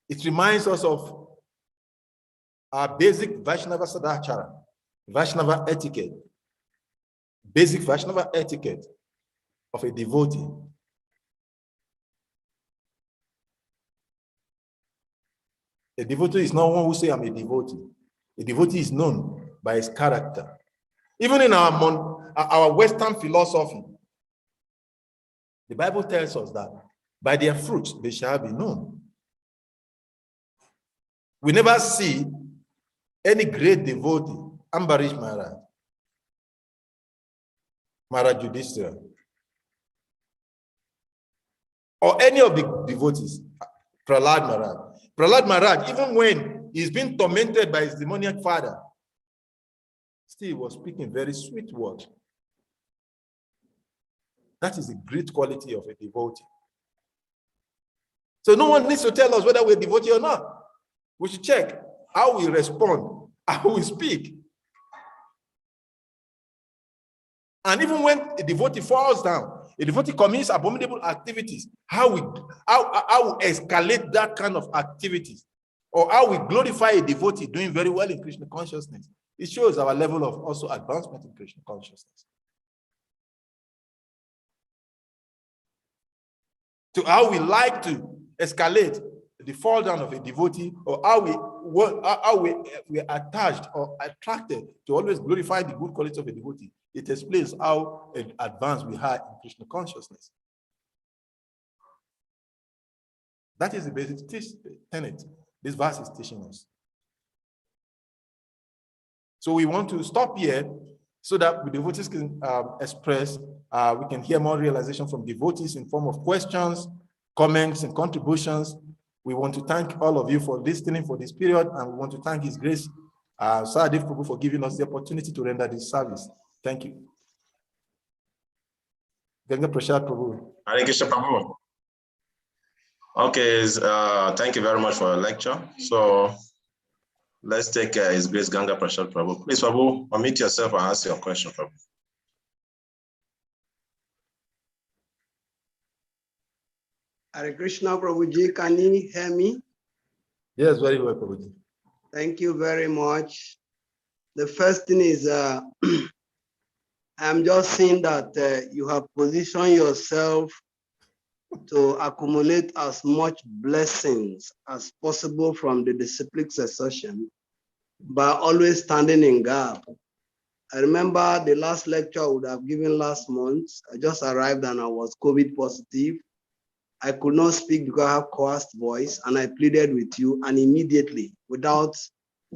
it reminds us of are basic Vaishnava Sadachara, Vaishnava etiquette, basic Vaishnava etiquette of a devotee. A devotee is not one who say, I'm a devotee. A devotee is known by his character. Even in our Western philosophy, the Bible tells us that by their fruits they shall be known. We never see any great devotee, Ambarish Maharaj Yudhishthira, or any of the devotees, Prahlad Maharaj, even when he's being tormented by his demoniac father, still he was speaking very sweet words. That is the great quality of a devotee. So no one needs to tell us whether we're a devotee or not. We should check how we respond, how we speak. And even when a devotee falls down, a devotee commits abominable activities, how we escalate that kind of activities, or how we glorify a devotee doing very well in Krishna consciousness, it shows our level of also advancement in Krishna consciousness. To how we like to escalate the fall down of a devotee, or how we are attached or attracted to always glorify the good quality of a devotee. It explains how advanced we are in Krishna consciousness. That is the basic tenet this verse is teaching us. So we want to stop here so that the devotees can express, we can hear more realization from devotees in form of questions, comments, and contributions. We want to thank all of you for listening for this period, and we want to thank His Grace, Saradev Prabhu, for giving us the opportunity to render this service. Thank you. Ganga Prashad Prabhu. Hare Krishna Prabhu. Okay, thank you very much for the lecture. So let's take His Grace Ganga Prashad Prabhu. Please, Prabhu, unmute yourself and ask your question, Prabhu. Hare Krishna Prabhuji, can you hear me? Yes, very well, Prabhuji. Thank you very much. The first thing is, I'm just seeing that you have positioned yourself to accumulate as much blessings as possible from the disciplic succession by always standing in gap. I remember the last lecture I would have given last month. I just arrived and I was COVID positive. I could not speak because I have coarse voice, and I pleaded with you, and immediately, without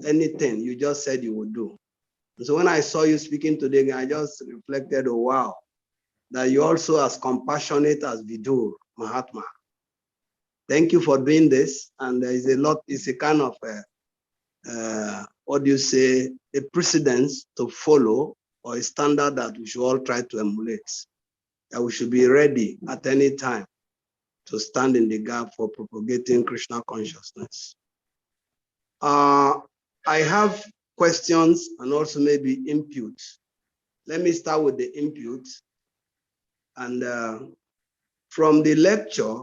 anything, you just said you would do. And so when I saw you speaking today, I just reflected, oh wow, that you're also as compassionate as Vidur Mahatma. Thank you for doing this. And there is a lot, it's a kind of, what do you say, a precedence to follow, or a standard that we should all try to emulate, that we should be ready at any time to stand in the gap for propagating Krishna consciousness. I have questions and also maybe inputs. Let me start with the input. And from the lecture,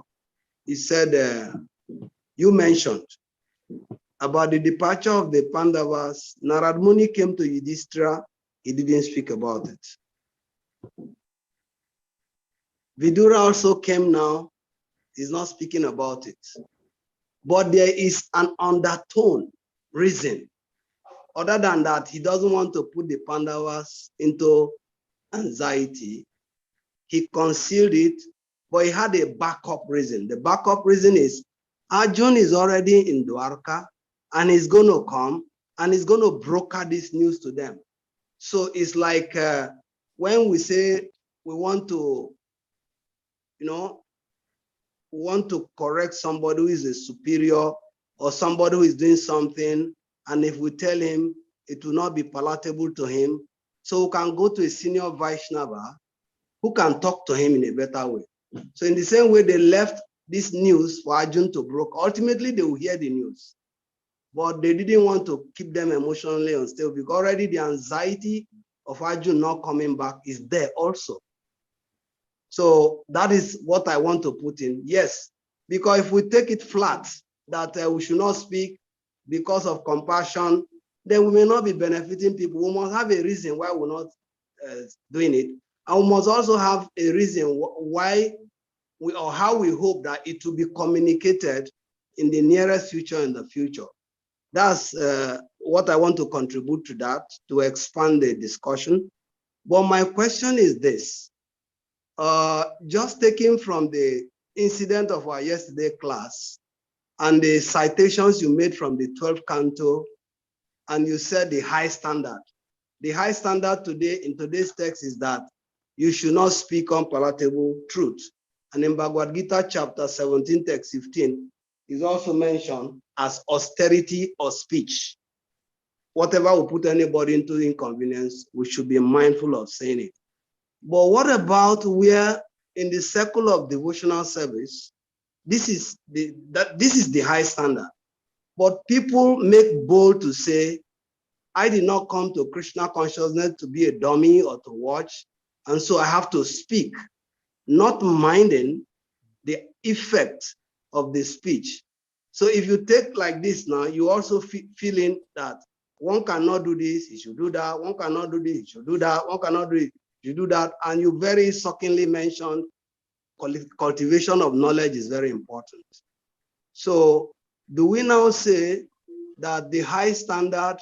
he said, you mentioned about the departure of the Pandavas. Narad Muni came to Yudhishthira, he didn't speak about it. Vidura also came now, he's not speaking about it. But there is an undertone reason. Other than that, he doesn't want to put the Pandavas into anxiety. He concealed it, but he had a backup reason. The backup reason is Arjun is already in Dwarka, and he's going to come, and he's going to broker this news to them. So it's like when we say we want to, want to correct somebody who is a superior or somebody who is doing something, and if we tell him, it will not be palatable to him. So we can go to a senior Vaishnava who can talk to him in a better way. So in the same way, they left this news for Arjun to broker. Ultimately, they will hear the news, but they didn't want to keep them emotionally unstable because already the anxiety of Arjun not coming back is there also. So that is what I want to put in. Yes, because if we take it flat, that we should not speak, because of compassion, then we may not be benefiting people. We must have a reason why we're not doing it. And we must also have a reason why or how we hope that it will be communicated in the nearest future and the future. That's what I want to contribute to that, to expand the discussion. But my question is this, just taking from the incident of our yesterday class and the citations you made from the 12th canto, and you said the high standard. The high standard today in today's text is that you should not speak unpalatable truth. And in Bhagavad Gita chapter 17, text 15, is also mentioned as austerity of speech. Whatever will put anybody into inconvenience, we should be mindful of saying it. But what about where in the circle of devotional service, this is the high standard. But people make bold to say, I did not come to Krishna consciousness to be a dummy or to watch, and so I have to speak, not minding the effect of the speech. So if you take like this now, you also feeling that one cannot do this, he should do that, one cannot do this, he should do that, one cannot do it, he should do that, and you very succinctly mentioned cultivation of knowledge is very important. So do we now say that the high standard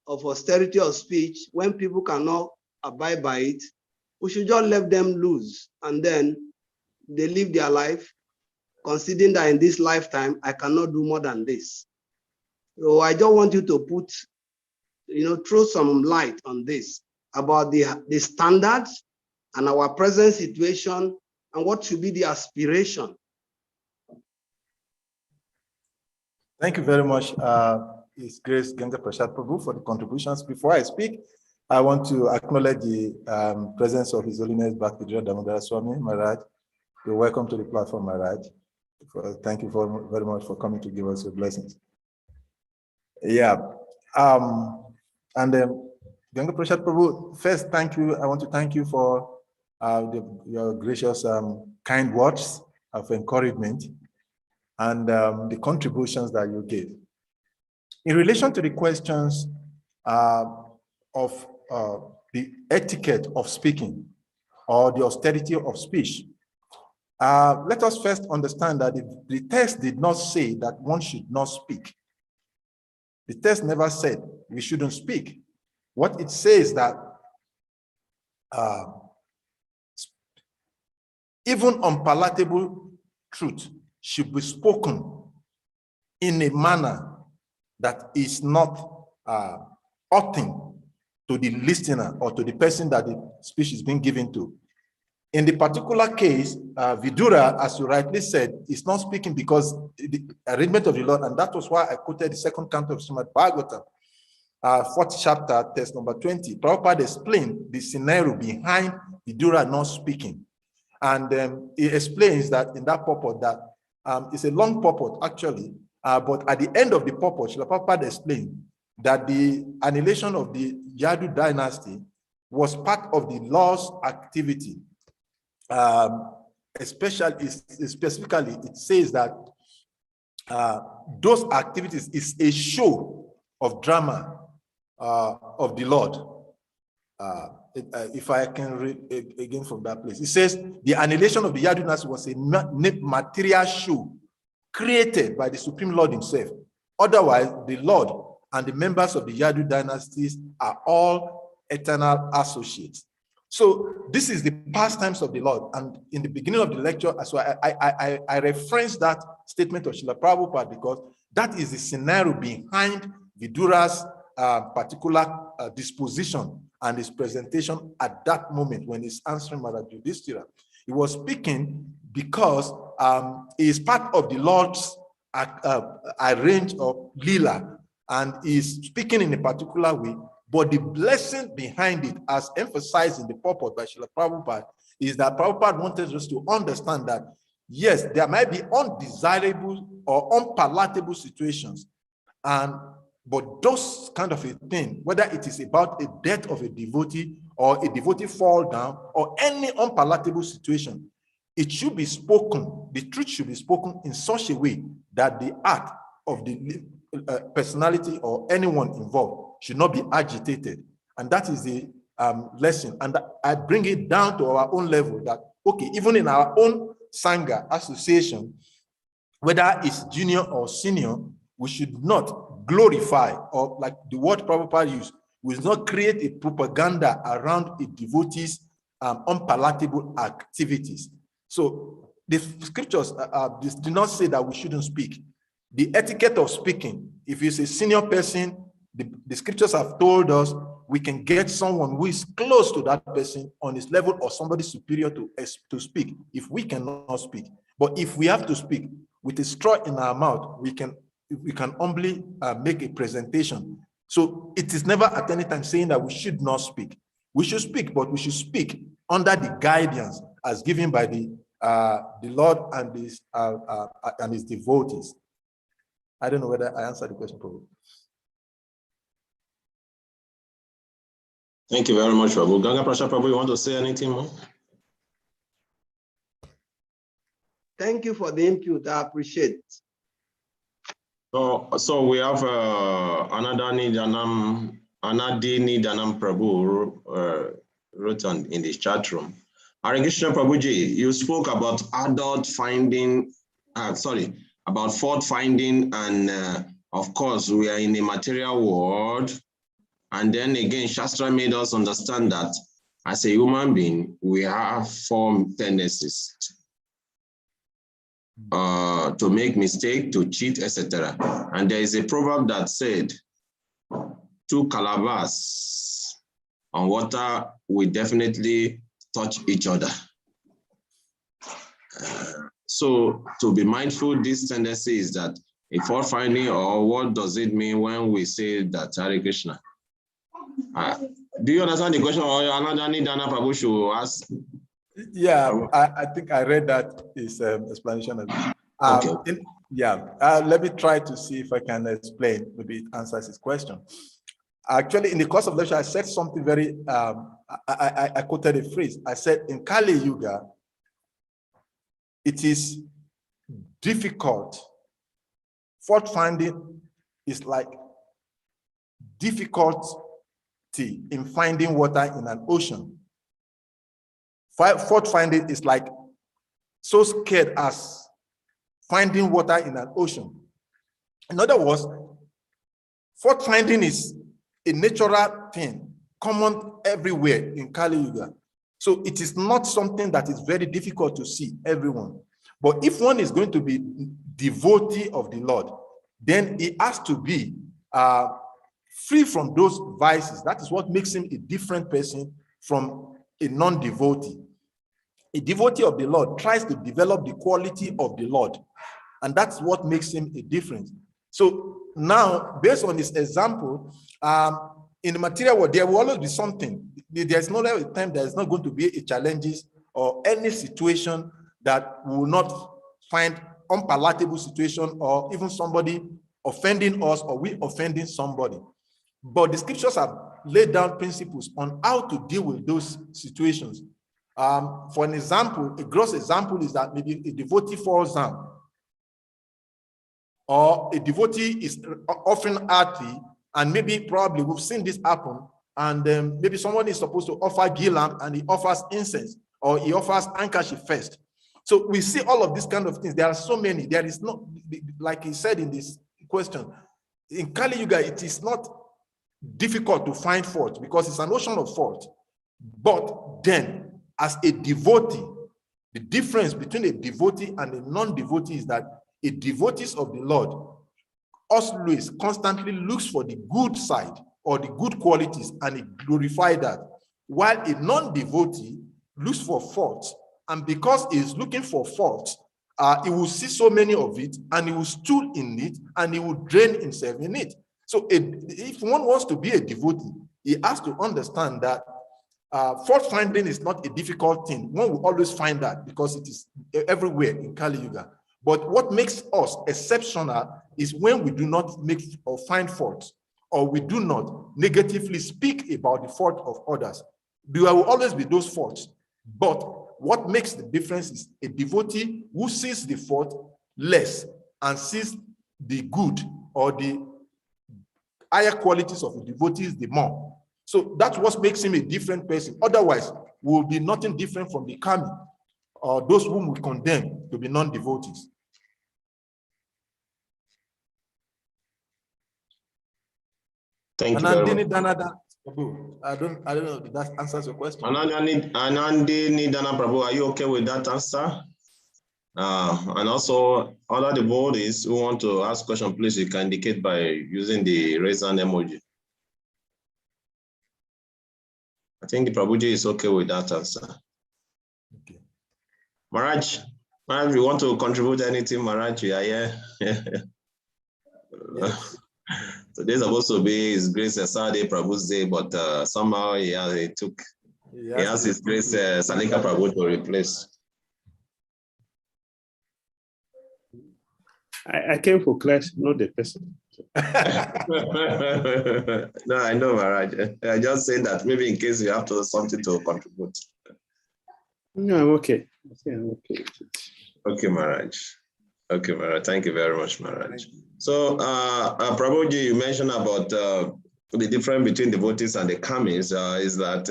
of austerity of speech, when people cannot abide by it, we should just let them loose and then they live their life, considering that in this lifetime, I cannot do more than this. So I just want you to put, throw some light on this about the standards and our present situation and what should be the aspiration. Thank you very much, His Grace Ganga Prasad Prabhu, for the contributions. Before I speak, I want to acknowledge the presence of His Holiness Bhakti Damodara Swami Maharaj. You're welcome to the platform, Maharaj. Thank you very much for coming to give us your blessings. Yeah, and Ganga Prasad Prabhu, first, thank you. I want to thank you for your gracious, kind words of encouragement and the contributions that you gave. In relation to the questions of the etiquette of speaking or the austerity of speech, let us first understand that the text did not say that one should not speak. The text never said we shouldn't speak. What it says that even unpalatable truth should be spoken in a manner that is not hurting to the listener or to the person that the speech is being given to. In the particular case, Vidura, as you rightly said, is not speaking because the arrangement of the Lord, and that was why I quoted the second canto of SRIMAD BHAGAVATAM, 4th chapter, text number 20. Prabhupada explained the scenario behind Vidura not speaking. And he explains that in that purport that it's a long purport actually, but at the end of the purport, Srila Prabhupada explained that the annihilation of the Yadu dynasty was part of the Lord's activity. Specifically, it says that those activities is a show of drama of the Lord. If I can read again from that place, it says the annihilation of the Yadu dynasty was a material show created by the Supreme Lord himself. Otherwise, the Lord and the members of the Yadu dynasties are all eternal associates. So this is the pastimes of the Lord. And in the beginning of the lecture, so I referenced that statement of Srila Prabhupada because that is the scenario behind Vidura's particular disposition and his presentation at that moment when he's answering Mother Yudhishthira. He was speaking because he is part of the Lord's range of Lila, and he's speaking in a particular way. But the blessing behind it, as emphasized in the purport by Srila Prabhupada, is that Prabhupada wanted us to understand that, yes, there might be undesirable or unpalatable situations, but those kind of a thing, whether it is about a death of a devotee or a devotee fall down or any unpalatable situation, it should be spoken, the truth should be spoken in such a way that the act of the personality or anyone involved should not be agitated. And that is the lesson. And I bring it down to our own level that, okay, even in our own Sangha association, whether it's junior or senior, we should not glorify, or like the word Prabhupada used, we should not create a propaganda around a devotee's unpalatable activities. So the scriptures do not say that we shouldn't speak. The etiquette of speaking, if it's a senior person, the scriptures have told us we can get someone who is close to that person on his level or somebody superior to speak if we cannot speak. But if we have to speak with a straw in our mouth, we can humbly make a presentation. So it is never at any time saying that we should not speak. We should speak, but we should speak under the guidance as given by the Lord and his devotees. I don't know whether I answered the question properly. Thank you very much, Prabhu. Ganga Prashad Prabhu, you want to say anything more? Thank you for the input. I appreciate it. So we have Anadani Danam Prabhu wrote in the chat room. Hare Krishna Prabhuji, you spoke about about fault finding, and of course we are in a material world. And then again, Shastra made us understand that as a human being, we have 4 tendencies. To make mistake, to cheat, etc. And there is a proverb that said, 2 calabas on water will definitely touch each other. So to be mindful, this tendency is that a fault finding, or what does it mean when we say that Hare Krishna? Do you understand the question, or Anadani Dana Prabhu should ask? Yeah, I think I read that is explanation of it. Okay. Let me try to see if I can explain. Maybe it answers his question. Actually, in the course of lecture, I said something very, I quoted a phrase. I said, in Kali Yuga, it is difficult. Fault finding is like difficulty in finding water in an ocean. Fault finding is like so scared as finding water in an ocean. In other words, fault finding is a natural thing, common everywhere in Kali Yuga. So it is not something that is very difficult to see everyone. But if one is going to be devotee of the Lord, then he has to be free from those vices. That is what makes him a different person from a non-devotee. A devotee of the Lord tries to develop the quality of the Lord, and that's what makes him a difference. So now, based on this example, in the material world, there will always be something. There's no time there is not going to be a challenges or any situation that we will not find unpalatable situation, or even somebody offending us or we offending somebody. But the scriptures have laid down principles on how to deal with those situations. For an example, a gross example is that maybe a devotee falls down, or a devotee is offering arati, and maybe probably we've seen this happen, and maybe someone is supposed to offer ghee lamp and he offers incense, or he offers handkerchief first. So we see all of these kind of things. There are so many. There is not, like he said in this question, in Kali Yuga, it is not difficult to find fault because it's an ocean of fault. But then, as a devotee, the difference between a devotee and a non-devotee is that a devotee of the Lord always constantly looks for the good side or the good qualities and he glorifies that, while a non-devotee looks for faults, and because he is looking for faults, he will see so many of it and he will stool in it and he will drain himself in it. So if one wants to be a devotee, he has to understand that fault finding is not a difficult thing. One will always find that because it is everywhere in Kali Yuga. But what makes us exceptional is when we do not make or find faults, or we do not negatively speak about the fault of others. There will always be those faults. But what makes the difference is a devotee who sees the fault less and sees the good or the higher qualities of the devotees, the more. So that's what makes him a different person. Otherwise, we will be nothing different from the kami, or those whom we condemn to be non-devotees. Thank you very much. I don't know if that answers your question. Anandi Nidana Prabhu, are you okay with that answer? And also, other devotees who want to ask question, please, you can indicate by using the raise hand emoji. I think the Prabhuji is okay with that answer. Okay. Maharaj, you want to contribute anything, Maharaj? You are here. Yes. Today's supposed to be His Grace Saturday Prabhu's day, but somehow he has His Grace Salika Prabhu to replace. I came for class, not the person. No, I know, Maharaj. I just saying that maybe in case you have something to contribute. No, I'm okay. I'm okay. Okay, Maharaj. Okay, Maharaj. Thank you very much, Maharaj. So, Prabhuji, you mentioned about the difference between devotees and the kamis is that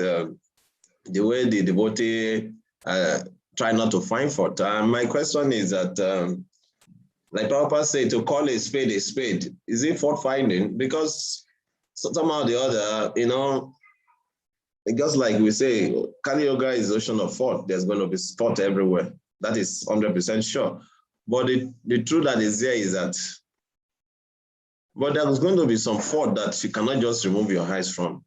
the way the devotee try not to find fault. My question is that, like Prabhupada said, to call a spade, is it fault finding? Because somehow or the other, just like we say, Kali Yoga is the ocean of fault. There's going to be fault everywhere. That is 100% sure. But the truth that is there is that, but there's going to be some fault that you cannot just remove your eyes from.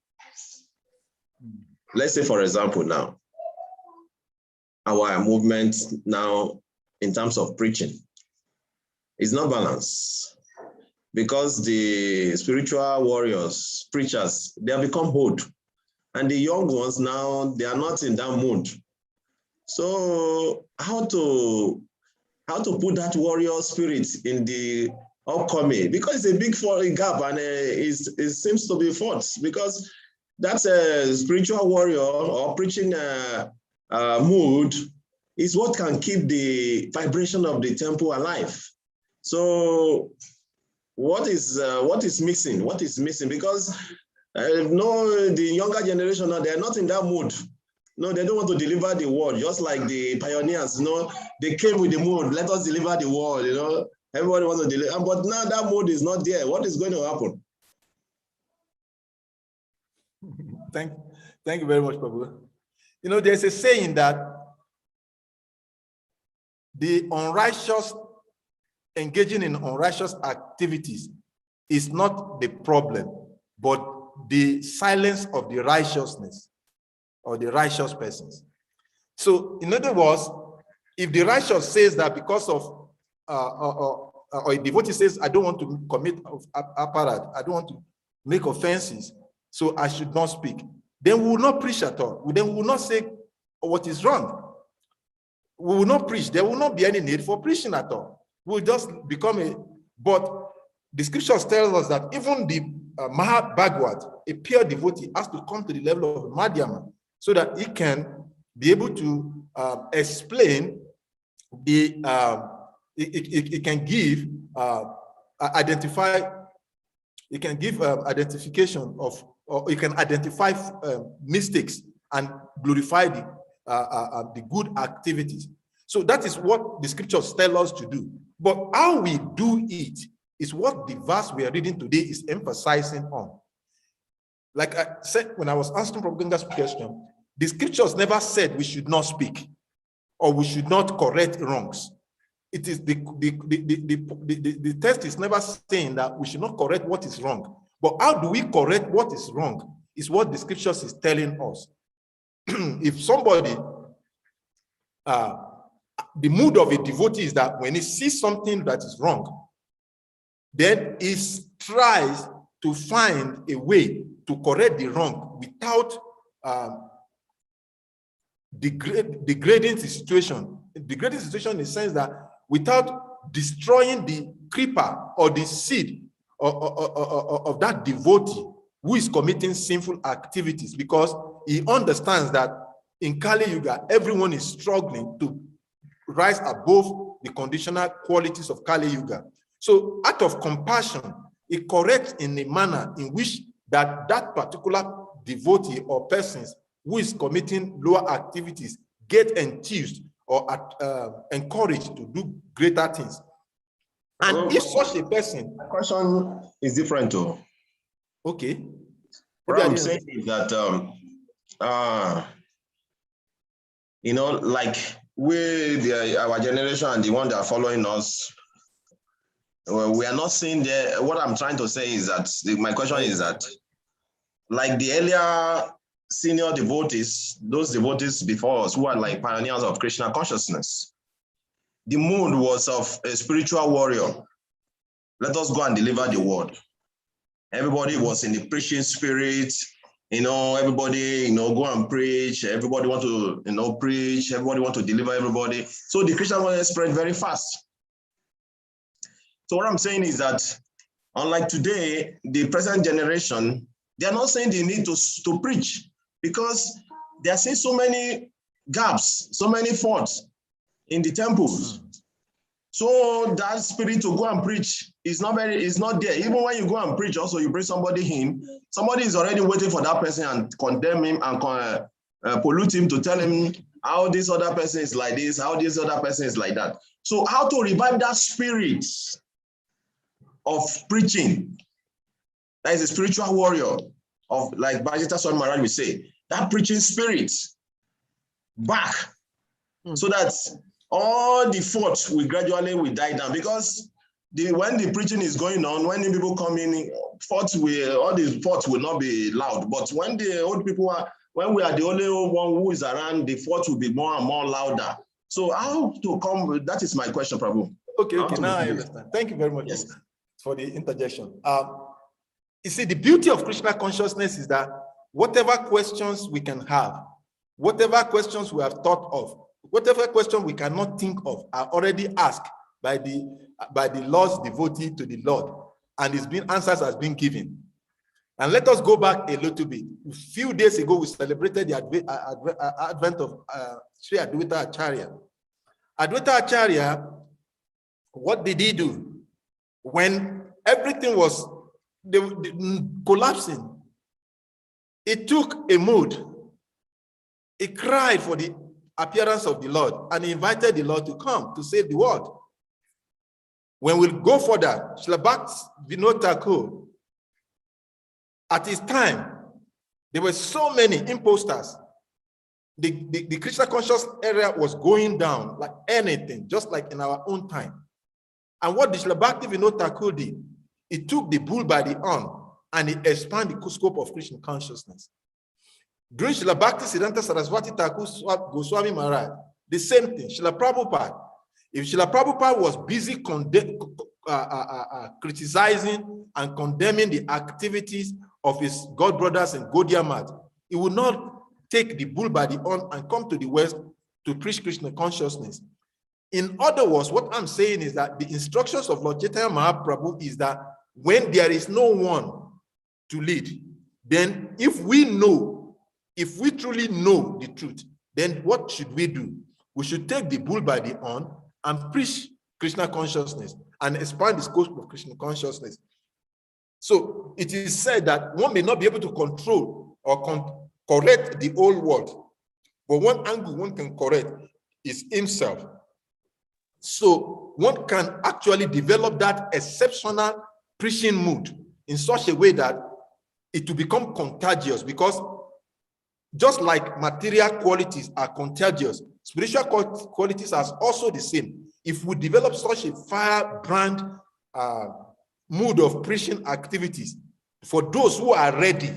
Let's say, for example, now, our movement now in terms of preaching is not balanced because the spiritual warriors, preachers, they have become old. And the young ones now, they are not in that mood. So how to put that warrior spirit in the upcoming? Because it's a big gap, and it seems to be fought because that's a spiritual warrior or preaching mood is what can keep the vibration of the temple alive. So what is missing? What is missing? Because no, the younger generation now, they're not in that mood. No, they don't want to deliver the word, just like the pioneers, they came with the mood, let us deliver the word, everybody wants to deliver, but now that mood is not there. What is going to happen? Thank you very much, Prabhu. There's a saying that the unrighteous, engaging in unrighteous activities is not the problem, but the silence of the righteousness or the righteous persons. So in other words, if the righteous says that because of, or a devotee says, I don't want to commit apparat, I don't want to make offenses, so I should not speak, then we will not preach at all. Then we will not say what is wrong. We will not preach. There will not be any need for preaching at all. We'll just become but the scriptures tells us that even the Bhagavat, a pure devotee, has to come to the level of Madhyama so that he can be able to explain it can give identification of, or it can identify mistakes and glorify the good activities. So that is what the scriptures tell us to do. But how we do it is what the verse we are reading today is emphasizing on. Like I said, when I was answering Prabhu Ganga's question, the scriptures never said we should not speak or we should not correct wrongs. It is the text is never saying that we should not correct what is wrong. But how do we correct what is wrong is what the scriptures is telling us. If somebody, the mood of a devotee is that when he sees something that is wrong, then he tries to find a way to correct the wrong without degrading the situation. Degrading the situation in the sense that without destroying the creeper or the seed of that devotee who is committing sinful activities, because he understands that in Kali Yuga, everyone is struggling to rise above the conditional qualities of Kali Yuga. So out of compassion, it corrects in a manner in which that particular devotee or persons who is committing lower activities get enthused or encouraged to do greater things. And if such a person... My question is different too. Okay. What I'm saying is that, you know, like our generation and the one that are following us, we are not seeing there. What I'm trying to say is that, my question is that, like the earlier senior devotees, those devotees before us who are like pioneers of Krishna consciousness, the mood was of a spiritual warrior. Let us go and deliver the word. Everybody was in the preaching spirit, you know, everybody, you know, go and preach. Everybody want to, you know, preach. Everybody want to deliver everybody. So the Christian word spread very fast. So what I'm saying is that, unlike today, the present generation, they are not saying they need to preach because they are seeing so many gaps, so many faults in the temples. So that spirit to go and preach is not there. Even when you go and preach, also you bring somebody in, somebody is already waiting for that person and condemn him and pollute him to tell him how this other person is like this, how this other person is like that. So how to revive that spirit of preaching? That is a spiritual warrior of, like Bhagavatam Swami Maharaj will say, that preaching spirit back, so that all the faults will gradually die down. Because when the preaching is going on, when the people come in, all these faults will not be loud. But when the old people when we are the only one who is around, the faults will be more and more louder. So how to come? That is my question, Prabhu. Okay, now I understand. Thank you very much. Yes. For the interjection. You see, the beauty of Krishna consciousness is that whatever questions we can have, whatever questions we have thought of, whatever question we cannot think of are already asked by the Lord's devotee to the Lord, and answers has been given. And let us go back a little bit. A few days ago, we celebrated the advent of Sri Advaita Acharya. Advaita Acharya, what did he do? When everything was collapsing, he took a mood. He cried for the appearance of the Lord and he invited the Lord to come to save the world. When we go further, Srila Bhakti Vinod Thakur, at his time, there were so many imposters. The Krishna conscious area was going down like anything, just like in our own time. And what did Srila Bhakti Vinod Thakur did? He took the bull by the horn and he expanded the scope of Krishna consciousness. During Srila Bhakti Siddhanta Saraswati Thakur Goswami Maharaj, the same thing. Srila Prabhupada. If Srila Prabhupada was busy criticizing and condemning the activities of his god brothers in Gaudiya Math, he would not take the bull by the horn and come to the West to preach Krishna consciousness. In other words, what I'm saying is that the instructions of Lord Chaitanya Mahaprabhu is that when there is no one to lead, then if we truly know the truth, then what should we do? We should take the bull by the horn and preach Krishna consciousness and expand the scope of Krishna consciousness. So it is said that one may not be able to control or correct the whole world, but one angle one can correct is himself. So one can actually develop that exceptional preaching mood in such a way that it will become contagious, because just like material qualities are contagious, spiritual qualities are also the same. If we develop such a firebrand mood of preaching activities, for those who are ready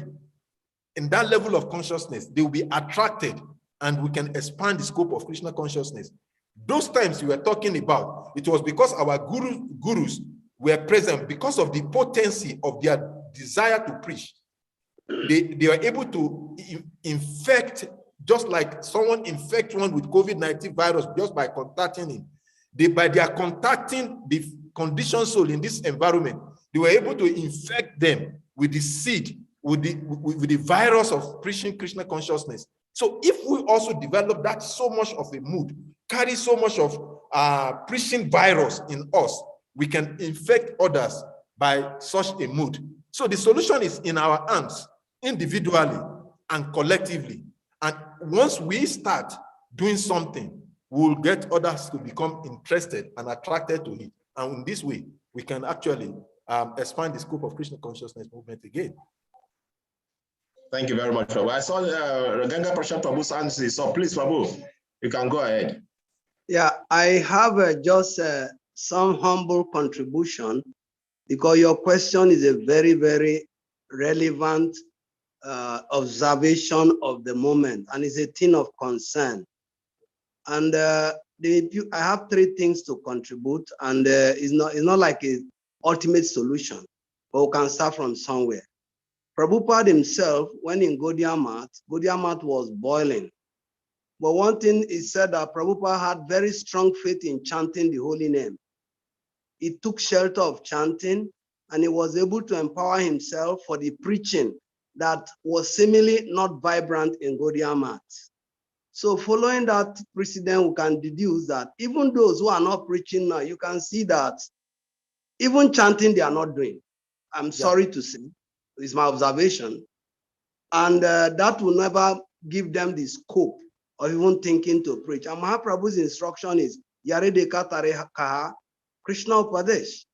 in that level of consciousness, they will be attracted and we can expand the scope of Krishna consciousness. Those times we were talking about, it was because our gurus were present, because of the potency of their desire to preach. They were able to infect, just like someone infect one with COVID-19 virus just by contacting him. By their contacting the conditioned soul in this environment, they were able to infect them with the seed, with the virus of preaching Krishna consciousness. So if we also develop that so much of a mood, carry so much of preaching virus in us, we can infect others by such a mood. So the solution is in our hands, individually and collectively. And once we start doing something, we'll get others to become interested and attracted to it. And in this way, we can actually expand the scope of Krishna consciousness movement again. Thank you very much, Prabhu. I saw Ganga Prashad Prabhu's hand, so please, Prabhu, you can go ahead. Yeah, I have just some humble contribution, because your question is a very, very relevant observation of the moment, and it's a thing of concern. And I have three things to contribute, and it's not like an ultimate solution, but we can start from somewhere. Prabhupada himself, when in Gaudiya Math was boiling. But one thing is said that Prabhupada had very strong faith in chanting the holy name. He took shelter of chanting, and he was able to empower himself for the preaching that was seemingly not vibrant in Gaudiya Math. So following that precedent, we can deduce that even those who are not preaching now, you can see that even chanting they are not doing. I'm sorry to say, it's my observation. And that will never give them the scope of even thinking to preach. And Mahaprabhu's instruction is Yare Deka Tare Kaha Krishna Upadesh.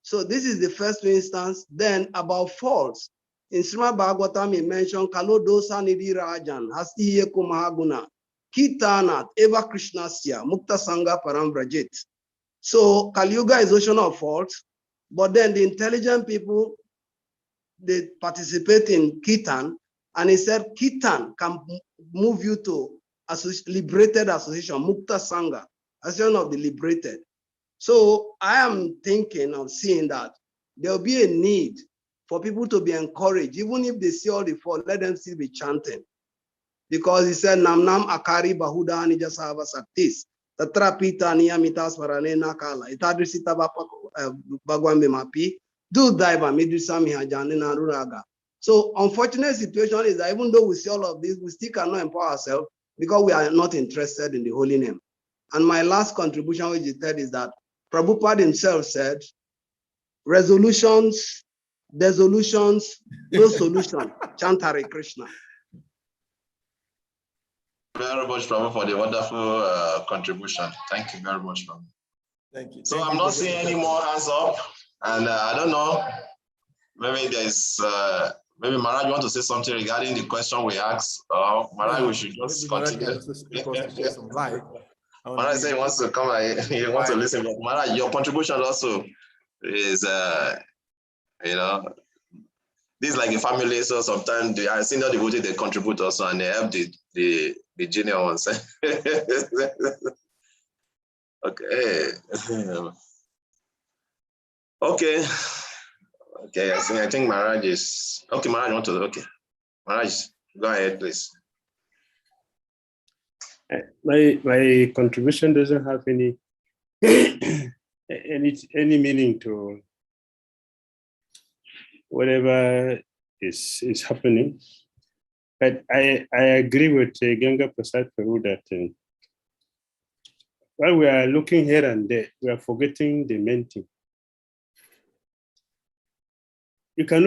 So this is the first instance. Then about faults. In SRIMAD Bhagavatam, he mentioned Kalo Dosa Nidhi Rajan, Hasti Yeku Mahaguna, Kitanat, Eva Krishnasya, Mukta Sangha Param Vrajit. So Kali Yuga is ocean of faults, but then the intelligent people, they participate in Kirtan, and he said Kirtan can move you to liberated association, Mukta Sangha, association of the liberated. So I am thinking of seeing that there will be a need for people to be encouraged, even if they see all the fault, let them still be chanting. Because he said, Nam Nam Akari Bahuda Nija Sahava Saktis, Tatra Pita Niyamitas Varanena Kala, Itadrisita Bagwambe Mapi, do Daiva Midrisami Hajanina Ruraga. So unfortunate situation is that even though we see all of this, we still cannot empower ourselves because we are not interested in the holy name. And my last contribution, which is third, is that Prabhupada himself said, resolutions, dissolutions, no solution, chant Hare Krishna. Very much, Prabhu, for the wonderful contribution. Thank you very much, Prabhu. Thank you. So I'm not seeing any more hands up, and I don't know, maybe there's, maybe Maharaj, you want to say something regarding the question we asked? Maharaj, we should just continue. Maharaj said he wants to come, he wants to listen, but Maharaj, your contribution also is, you know, this is like a family, so sometimes I see the devotee, they contribute also, and they help the junior ones. Okay. Okay. Okay, I think Maharaj is, okay, Maharaj, want to, okay. Maharaj, go ahead, please. My contribution doesn't have any meaning to whatever is happening. But I agree with Ganga Prasad Prabhu that while we are looking here and there, we are forgetting the main thing. You can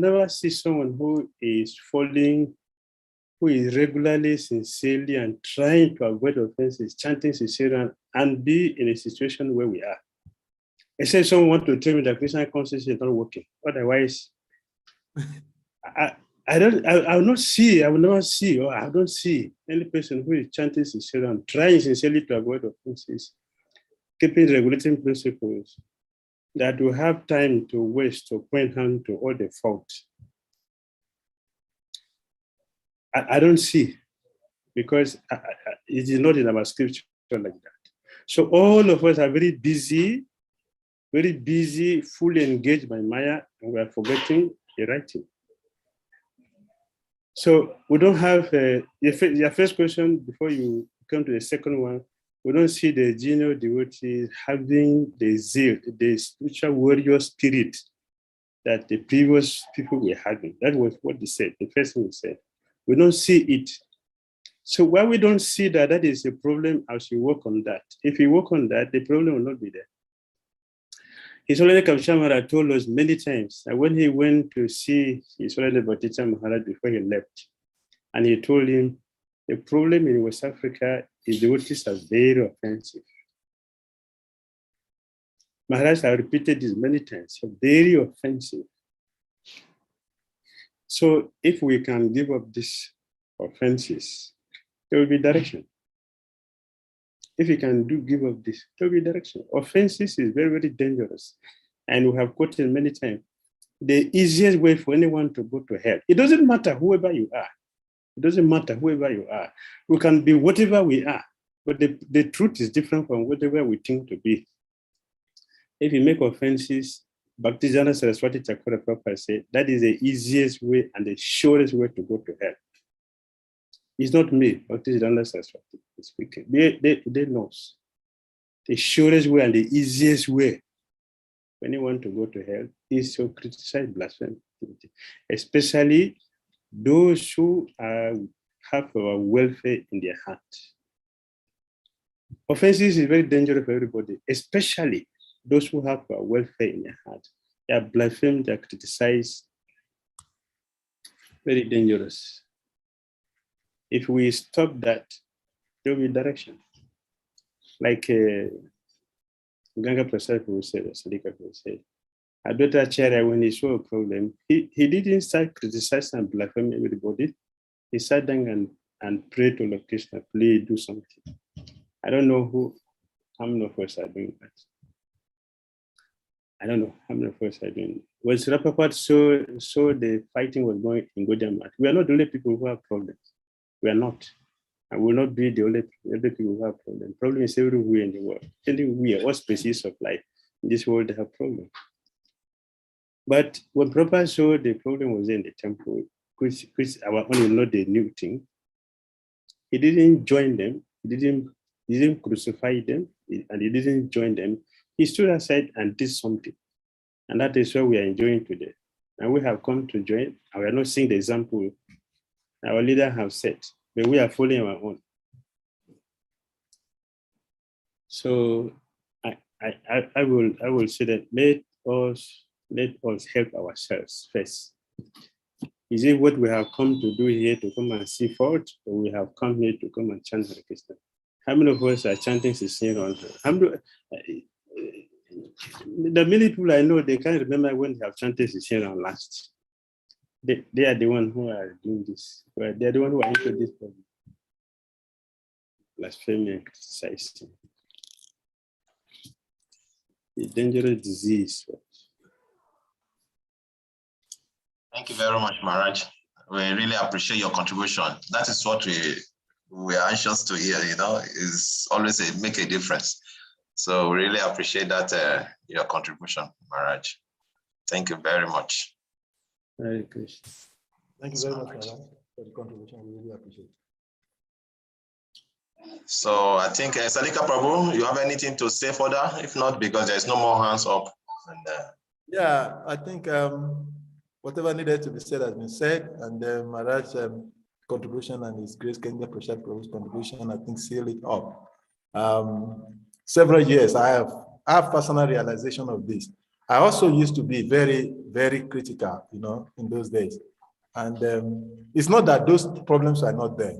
never see someone who is falling, who is regularly, sincerely, and trying to avoid offenses, chanting sincerely, and be in a situation where we are. Except someone want to tell me that Krishna consciousness is not working. Otherwise, I will not see, I will never see, or I don't see any person who is chanting sincerely and trying sincerely to avoid offenses, keeping regulating principles, that will have time to waste to point hand to all the faults. I don't see, because it is not in our scripture like that. So all of us are very busy, fully engaged by Maya, and we are forgetting the writing. So we don't have, your first question before you come to the second one, we don't see the junior devotees having the zeal, the spiritual warrior spirit that the previous people were having. That was what they said, the first thing they said. We don't see it. So why we don't see that, that is a problem as you work on that. If you work on that, the problem will not be there. His Holiness Kamsha Maharaj told us many times that when he went to see His Holiness Bhattacharya Maharaj before he left, and he told him, the problem in West Africa is devotees are very offensive. Maharaj has repeated this many times, very offensive. So if we can give up these offenses, there will be direction. If we can give up this, there will be direction. Offenses is very, very dangerous. And we have quoted many times, the easiest way for anyone to go to hell, it doesn't matter whoever you are. It doesn't matter whoever you are. We can be whatever we are, but the truth is different from whatever we think to be. If you make offenses, Bhaktisiddhanta Saraswati Thakur Prabhupada said, that is the easiest way and the surest way to go to hell. It's not me, Bhaktisiddhanta Saraswati is speaking. They know. The surest way and the easiest way when you want to go to hell is to criticize blasphemy, especially those who have our welfare in their heart. Offenses is very dangerous for everybody, especially those who have our welfare in their heart. They are blasphemed, they are criticized. Very dangerous. If we stop that, there will be direction. Like Ganga Prasad will say, SALIKA will say, Advaita Acharya, when he saw a problem, he didn't start criticizing and blaspheming everybody. He sat down and prayed to Lord Krishna, please do something. I don't know how many of us are doing that. I don't know how many of us are doing it. When Srila Prabhupada saw the fighting was going in Gujarat, we are not the only people who have problems. We are not. And will not be the only people who have problems. Problem is everywhere in the world. Everywhere, all species of life in this world, they have problems. But when Prabhupada saw the problem was in the temple, which our own not the new thing, he didn't join them, he didn't crucify them, and he didn't join them. He stood aside and did something. And that is what we are enjoying today. And we have come to join, and we are not seeing the example our leader have set, but we are following our own. So I will say that let us help ourselves first. Is it what we have come to do here to come and see fault, or we have come here to come and chant Hare Krishna? How many of us are chanting Sisnira? The many people I know, they can't remember when they have chanted Sisnira last. They are the ones who are doing this. They are the ones who are into this problem. Blasphemy and criticizing. A dangerous disease. Thank you very much, Maharaj. We really appreciate your contribution. That is what we are anxious to hear, is always make a difference. So we really appreciate that, your contribution, Maharaj. Thank you very much. Hare Krishna. Thank you very much, Maharaj, for the contribution. We really appreciate it. So I think, Salika Prabhu, you have anything to say further? If not, because there's no more hands up. And, yeah, I think whatever needed to be said has been said, and Maharaj's contribution and his Grace Kenya Prashad Prabhu's contribution, I think, seal it up. Several years, I have personal realization of this. I also used to be very, very critical, in those days. And it's not that those problems are not there.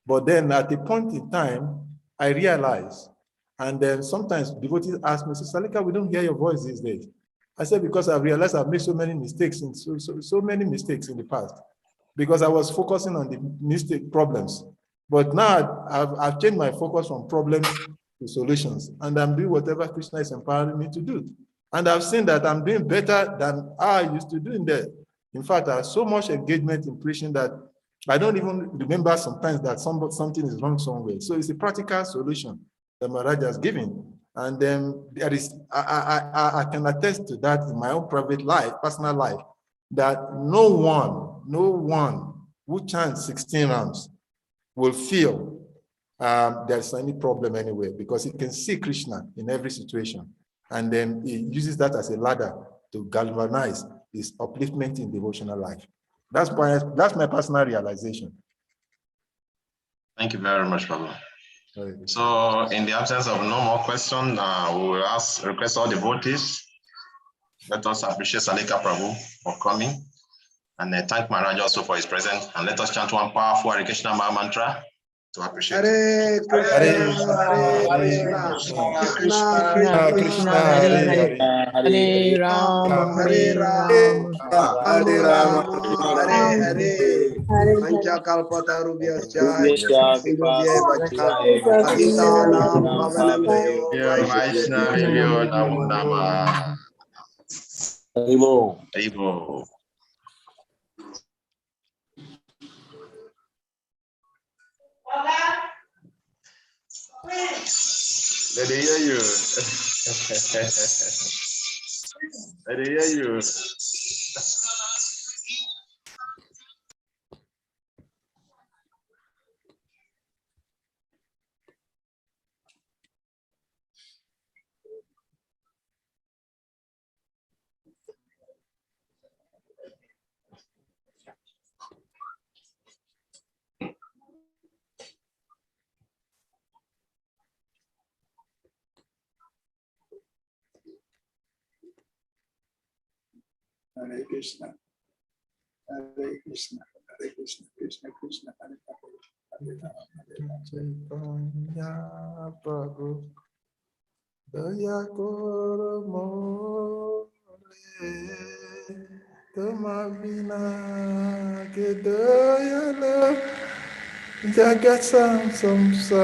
But then at a point in time, I realized, and then sometimes devotees ask me, Salika, we don't hear your voice these days. I said, because I realized I've made so many mistakes, so many mistakes in the past, because I was focusing on the problems. But now I've changed my focus from problems to solutions, and I'm doing whatever Krishna is empowering me to do. And I've seen that I'm doing better than I used to do in there. In fact, I have so much engagement in preaching that I don't even remember sometimes that something is wrong somewhere. So it's a practical solution that Maharaj has given. And then there is, I can attest to that in my own private life, personal life, that no one who chants 16 rounds will feel there's any problem anywhere, because he can see Krishna in every situation. And then he uses that as a ladder to galvanize his upliftment in devotional life. That's my personal realization. thank you very much, Prabhu. Right. So in the absence of no more questions, we will request all devotees Let us appreciate Salika Prabhu for coming. And thank Maharaj also for his presence. And let us chant one powerful Hare Maha mantra to appreciate him. Hare Krishna, Hare Krishna, Krishna Krishna, Hare Hare, Hare Hare Rama, Hare Rama, Hare Hare. Panchakalpatarubhyascha, Patitanam Pavanabhyo, Vaishnavibhyo Namo Namah. Haribo. Haribo. Let me hear you. Let me hear you. Hare Krishna. Hare Krishna. Hare Krishna. Krishna Krishna. Hare Hare. Hare Rama. Hare Rama. Chaitanya Prabhu Daya Koro More Tuma Vina Ke Daya La Jagat Samsare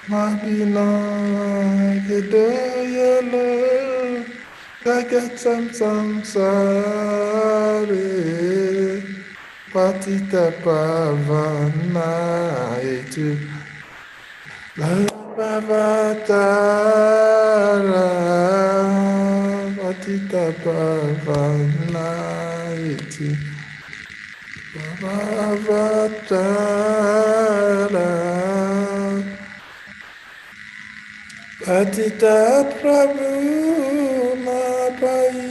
Mabina Ke Daya La Jagat Samsare Patita Pavana Etu Bhagavatara Patita Pavana Etu Bhagavatara Patita Prabhu Napaibehara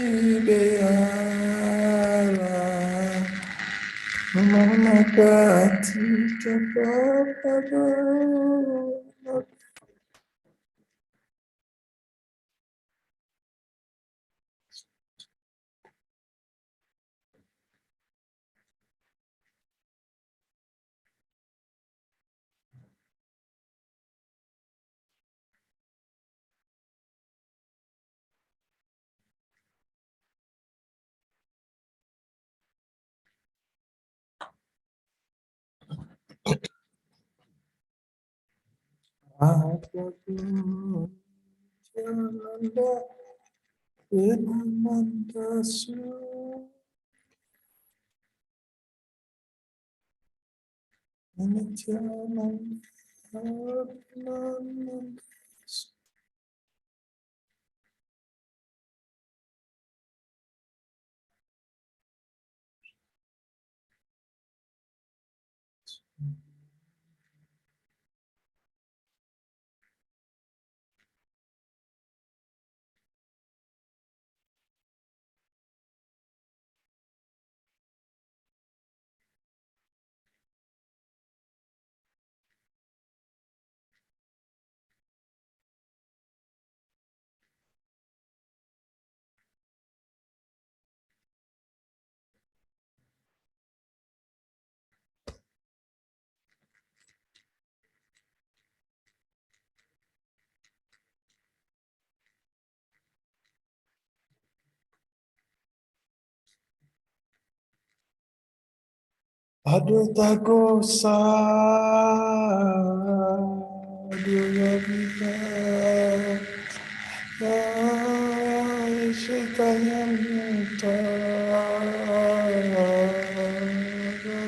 Aduta Gosa Aduyavita Shitayamita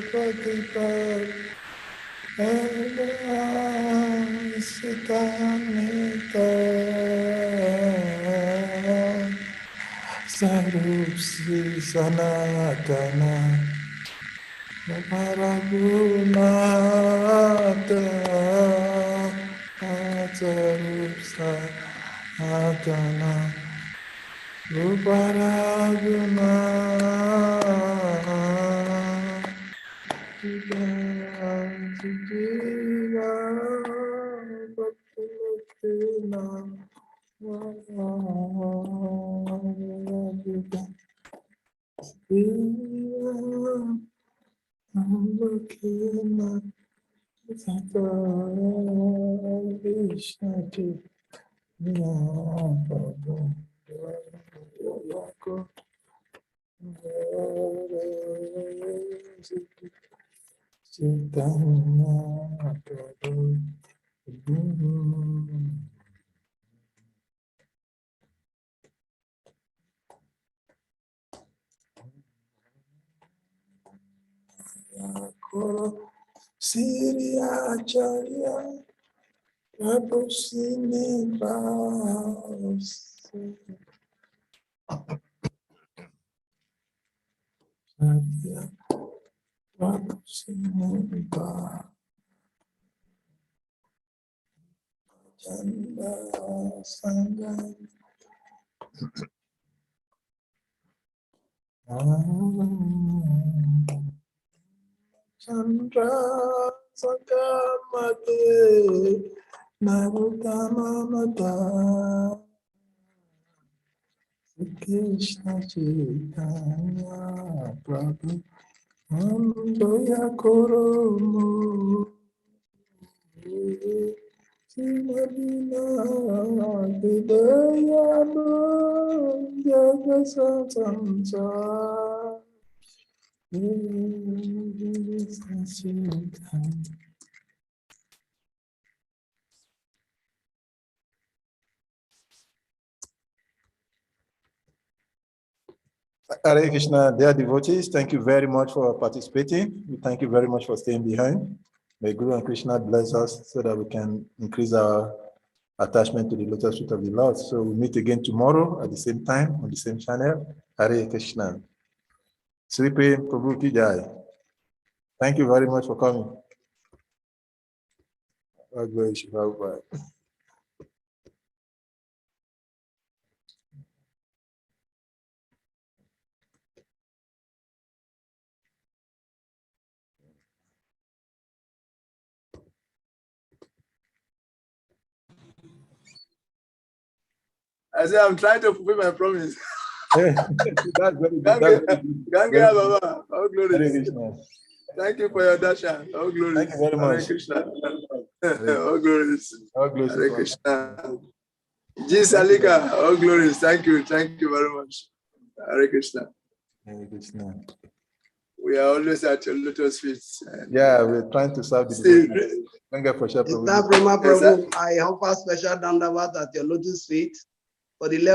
Patipa Shitayamita Sarup Sri Sanatana Paragunata Atarupsa Atana Ruparaguna Jiva Bhaktina I'm looking at Krishna to Siriacharya Prabhu Srinivasa Prabhu Srinivasa Chanda Sangha Chandra Sakamate Narutamamata Krishna Chaitanya Prabhu Andoya Koromo Simadina Hidayano Jagasasamsa Krishna Chaitanya. Hare Krishna, dear devotees, thank you very much for participating. We thank you very much for staying behind. May Guru and Krishna bless us so that we can increase our attachment to the lotus feet of the Lord. So we meet again tomorrow at the same time on the same channel. Hare Krishna. Sripe Prabhu Ki Jai. Thank you very much for coming. God bless you. Bye-bye. I said, I'm trying to fulfill my promise. That's very good. That's very good. Ganga Baba, all Hare glory. Krishna. Thank you for your darshan. All glory. Thank you very Hare much. Krishna. All glories. All glories Hare to Krishna. God. Ji Salika, all glories. Thank you. Thank you very much. Hare Krishna. Hare Krishna. We are always at your lotus feet. And Yeah, we're trying to serve the still, devotees. Thank you for sharing. Sister Brahma Prabhu, I offer special dandavat at your lotus feet for the